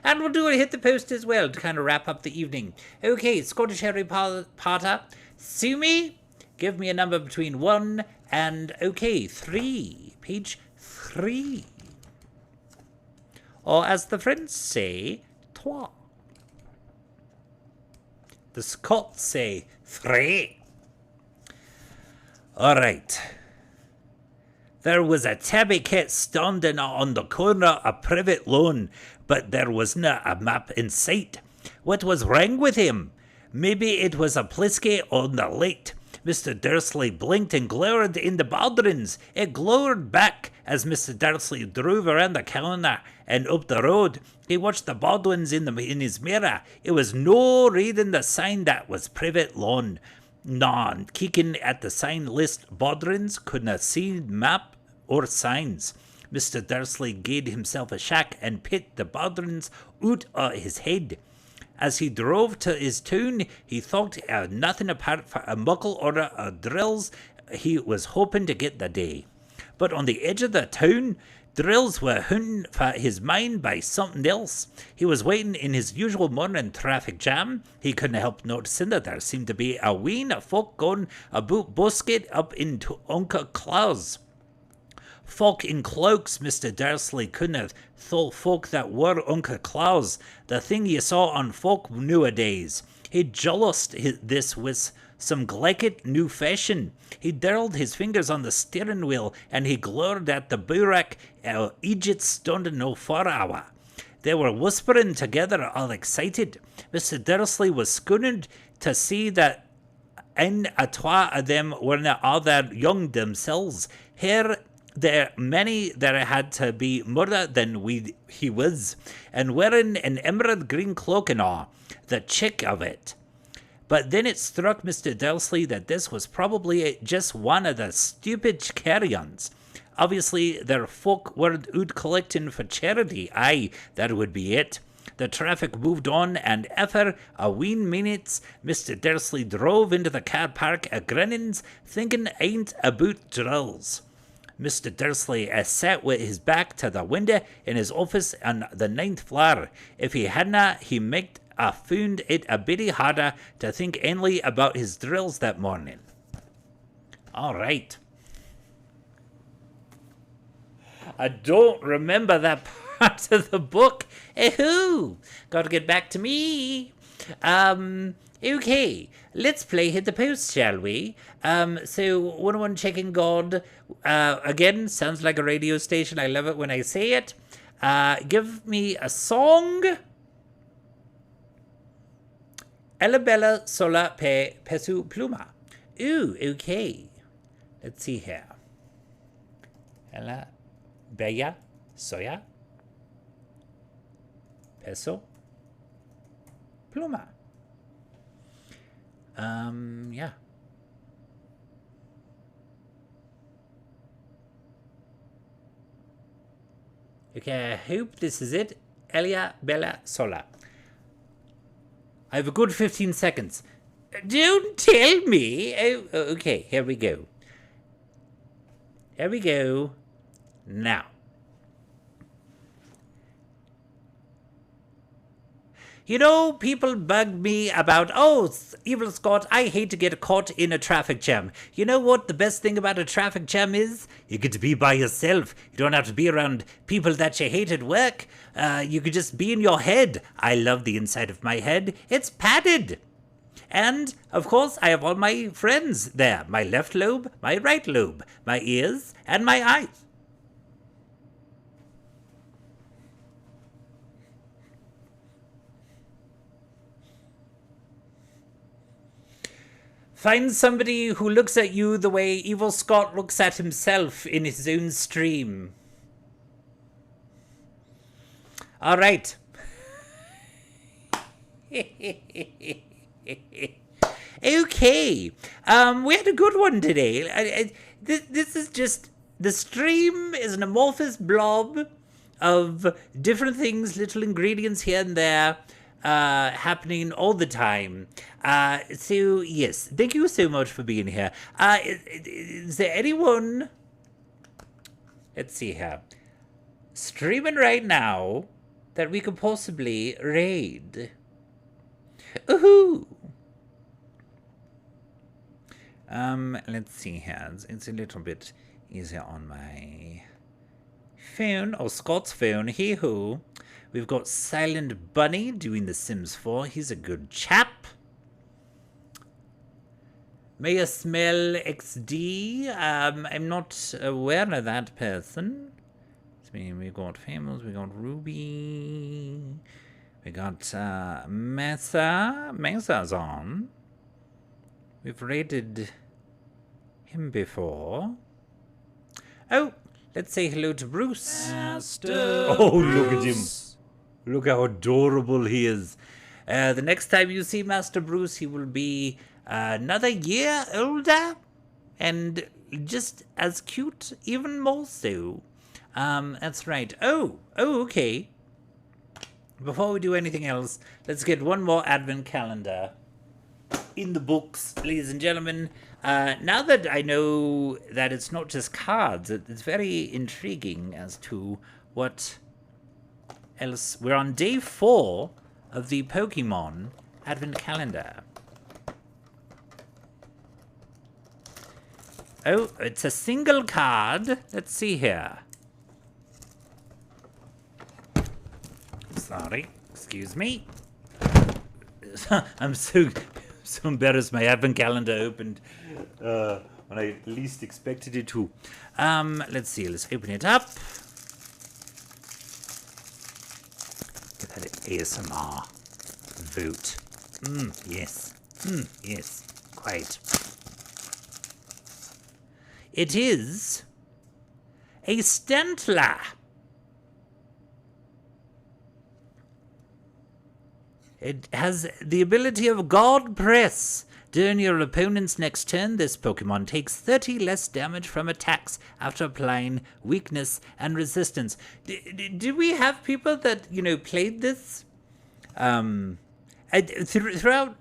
And we'll do a hit the post as well to kind of wrap up the evening. Okay, Scottish Harry Potter. Sue me. Give me a number between 1 and, okay, 3. Page 3. Or as the French say, trois. The Scots say three. All right. There was a tabby cat standing on the corner of Privet Lawn, but there wasna a map in sight. What was wrong with him? Maybe it was a plisky on the light. Mr. Dursley blinked and glowered in the baldrins. It glowered back as Mr. Dursley drove around the corner and up the road. He watched the Baldwins in his mirror. It was no reading the sign that was Privet Lawn. Nah, kicking at the sign list, Baldwins couldn't see map or signs. Mr. Dursley gave himself a shack and pit the Baldwins out of his head. As he drove to his town, he thought nothing apart from a muckle order of drills he was hoping to get the day. But on the edge of the town, drills were hunting for his mind by something else. He was waiting in his usual morning traffic jam. He couldn't help noticing that there seemed to be a wheen of folk going about busket up into Uncle Claus. Folk in cloaks, Mr. Dursley couldn't have thought folk that were Uncle Claus, the thing you saw on folk nowadays. He jolosed this with some glaikit new fashion. He dirled his fingers on the steering wheel and he glowered at the burrak Egypt standing no far hour. They were whispering together, all excited. Mr. Dursley was scorned to see that in a twa of them were all that young themselves. Here there many that had to be more than he was, and wearing an emerald green cloak and all, the chick of it. But then it struck Mr. Dursley that this was probably just one of the stupid carry-ons. Obviously, their folk weren't out collecting for charity. Aye, that would be it. The traffic moved on, and after a ween minutes, Mr. Dursley drove into the car park a grinnings, thinking ain't about drills. Mr. Dursley sat with his back to the window in his office on the 9th floor. If he hadna, he might found it a bitty harder to think only about his drills that morning. All right. I don't remember that part of the book. Ehoo! Gotta get back to me. Okay, let's play Hit the Post, shall we? So, 101 Checking God, again, sounds like a radio station. I love it when I say it. Give me a song. Ella Bella Sola Pe Pesu Pluma. Ooh, okay. Let's see here. Ella Bella Soya Peso Pluma. Yeah. Okay, I hope this is it. Elia Bella Sola. I have a good 15 seconds. Don't tell me. Oh, okay, here we go. Here we go. Now. You know, people bug me about, Evil Scott, I hate to get caught in a traffic jam. You know what the best thing about a traffic jam is? You get to be by yourself. You don't have to be around people that you hate at work. You could just be in your head. I love the inside of my head. It's padded. And, of course, I have all my friends there. My left lobe, my right lobe, my ears, and my eyes. Find somebody who looks at you the way Evil Scott looks at himself in his own stream. All right. Okay. We had a good one today. This is just, the stream is an amorphous blob of different things, little ingredients here and there. Happening all the time. So, yes, thank you so much for being here. Is there anyone, let's see here, streaming right now that we could possibly raid? Ooh. Let's see here. It's a little bit easier on my phone, or Scott's phone, hey-ho. We've got Silent Bunny doing The Sims 4. He's a good chap. May I smell XD? I'm not aware of that person. We got Famous, we got Ruby, we got Mesa. Mesa's on. We've rated him before. Oh, let's say hello to Bruce. Oh, look at him. Look how adorable he is. The next time you see Master Bruce, he will be another year older and just as cute, even more so. That's right. Oh, okay. Before we do anything else, let's get one more advent calendar in the books, ladies and gentlemen. Now that I know that it's not just cards, it's very intriguing as to what else. We're on day 4 of the Pokemon advent calendar. Oh, it's a single card. Let's see here. Sorry, excuse me. I'm so embarrassed. My advent calendar opened when I least expected it to. Let's see. Let's open it up. Get that ASMR vote. Yes. Yes. Quite. It is a Stantler. It has the ability of God Press. During your opponent's next turn, this Pokemon takes 30 less damage from attacks after applying weakness and resistance. Did we have people that, played this? Throughout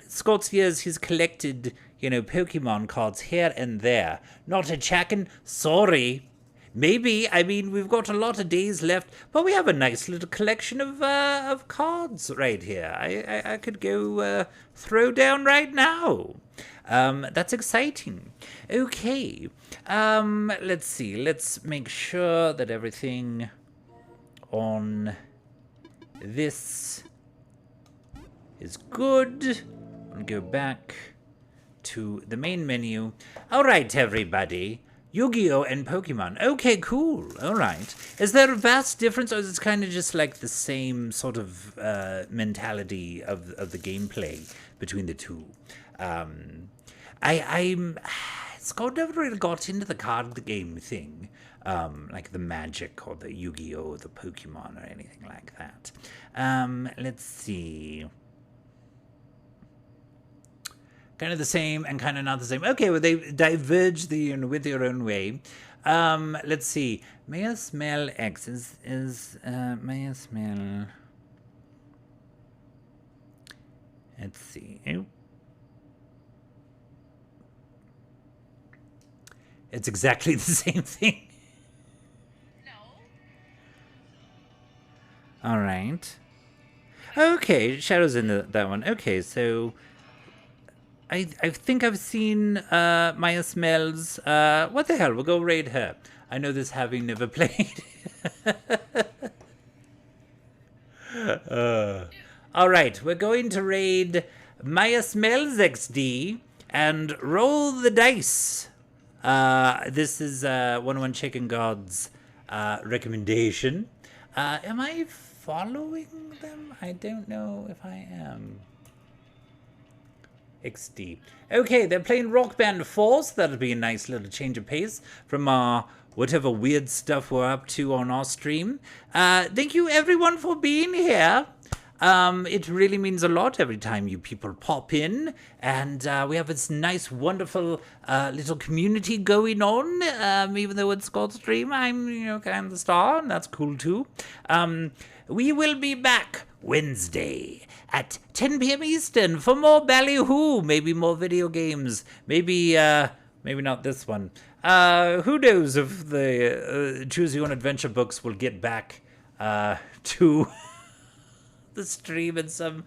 Scott's years, he's collected, Pokemon cards here and there. Not a Chacken? Sorry. Maybe. I mean, we've got a lot of days left, but we have a nice little collection of cards right here. I could go throw down right now. That's exciting. Okay. Let's see. Let's make sure that everything on this is good. I'll go back to the main menu. All right, everybody. Yu-Gi-Oh! And Pokemon. Okay, cool. All right. Is there a vast difference, or is it kind of just like the same sort of mentality of the gameplay between the two? Scott never really got into the card game thing, like the Magic or the Yu-Gi-Oh! Or the Pokemon or anything like that. Let's see. Kind of the same and kind of not the same. Okay, well, they diverge with their own way. Let's see. May I smell X? May I smell... Let's see. It's exactly the same thing. No. All right. Okay, Shadow's in that one. Okay, so... I think I've seen Maya Smells. What the hell? We'll go raid her. I know this having never played. All right, we're going to raid Maya Smells XD and roll the dice. This is 101 Chicken God's recommendation. Am I following them? I don't know if I am. XD. Okay, they're playing Rock Band 4, so that'll be a nice little change of pace from our whatever weird stuff we're up to on our stream. Thank you everyone for being here. It really means a lot every time you people pop in, and we have this nice, wonderful little community going on. Even though it's Scott's stream, I'm kind of the star, and that's cool too. We will be back Wednesday at 10 p.m. Eastern for more Ballyhoo, maybe more video games, maybe not this one. Who knows if the Choose Your Own Adventure books will get back to the stream and some...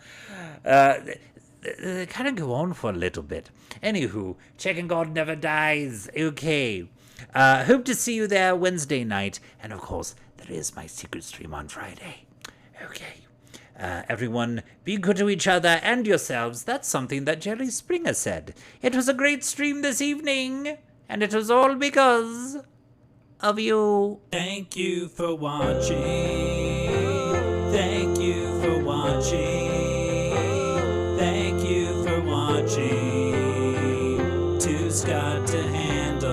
they kind of go on for a little bit. Anywho, Chicken God Never Dies. Okay. Hope to see you there Wednesday night. And of course, There is my secret stream on Friday. Okay. Everyone, be good to each other and yourselves. That's something that Jerry Springer said. It was a great stream this evening, and it was all because of you. Thank you for watching. Thank you for watching. Thank you for watching. Too Scott to handle.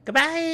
Goodbye.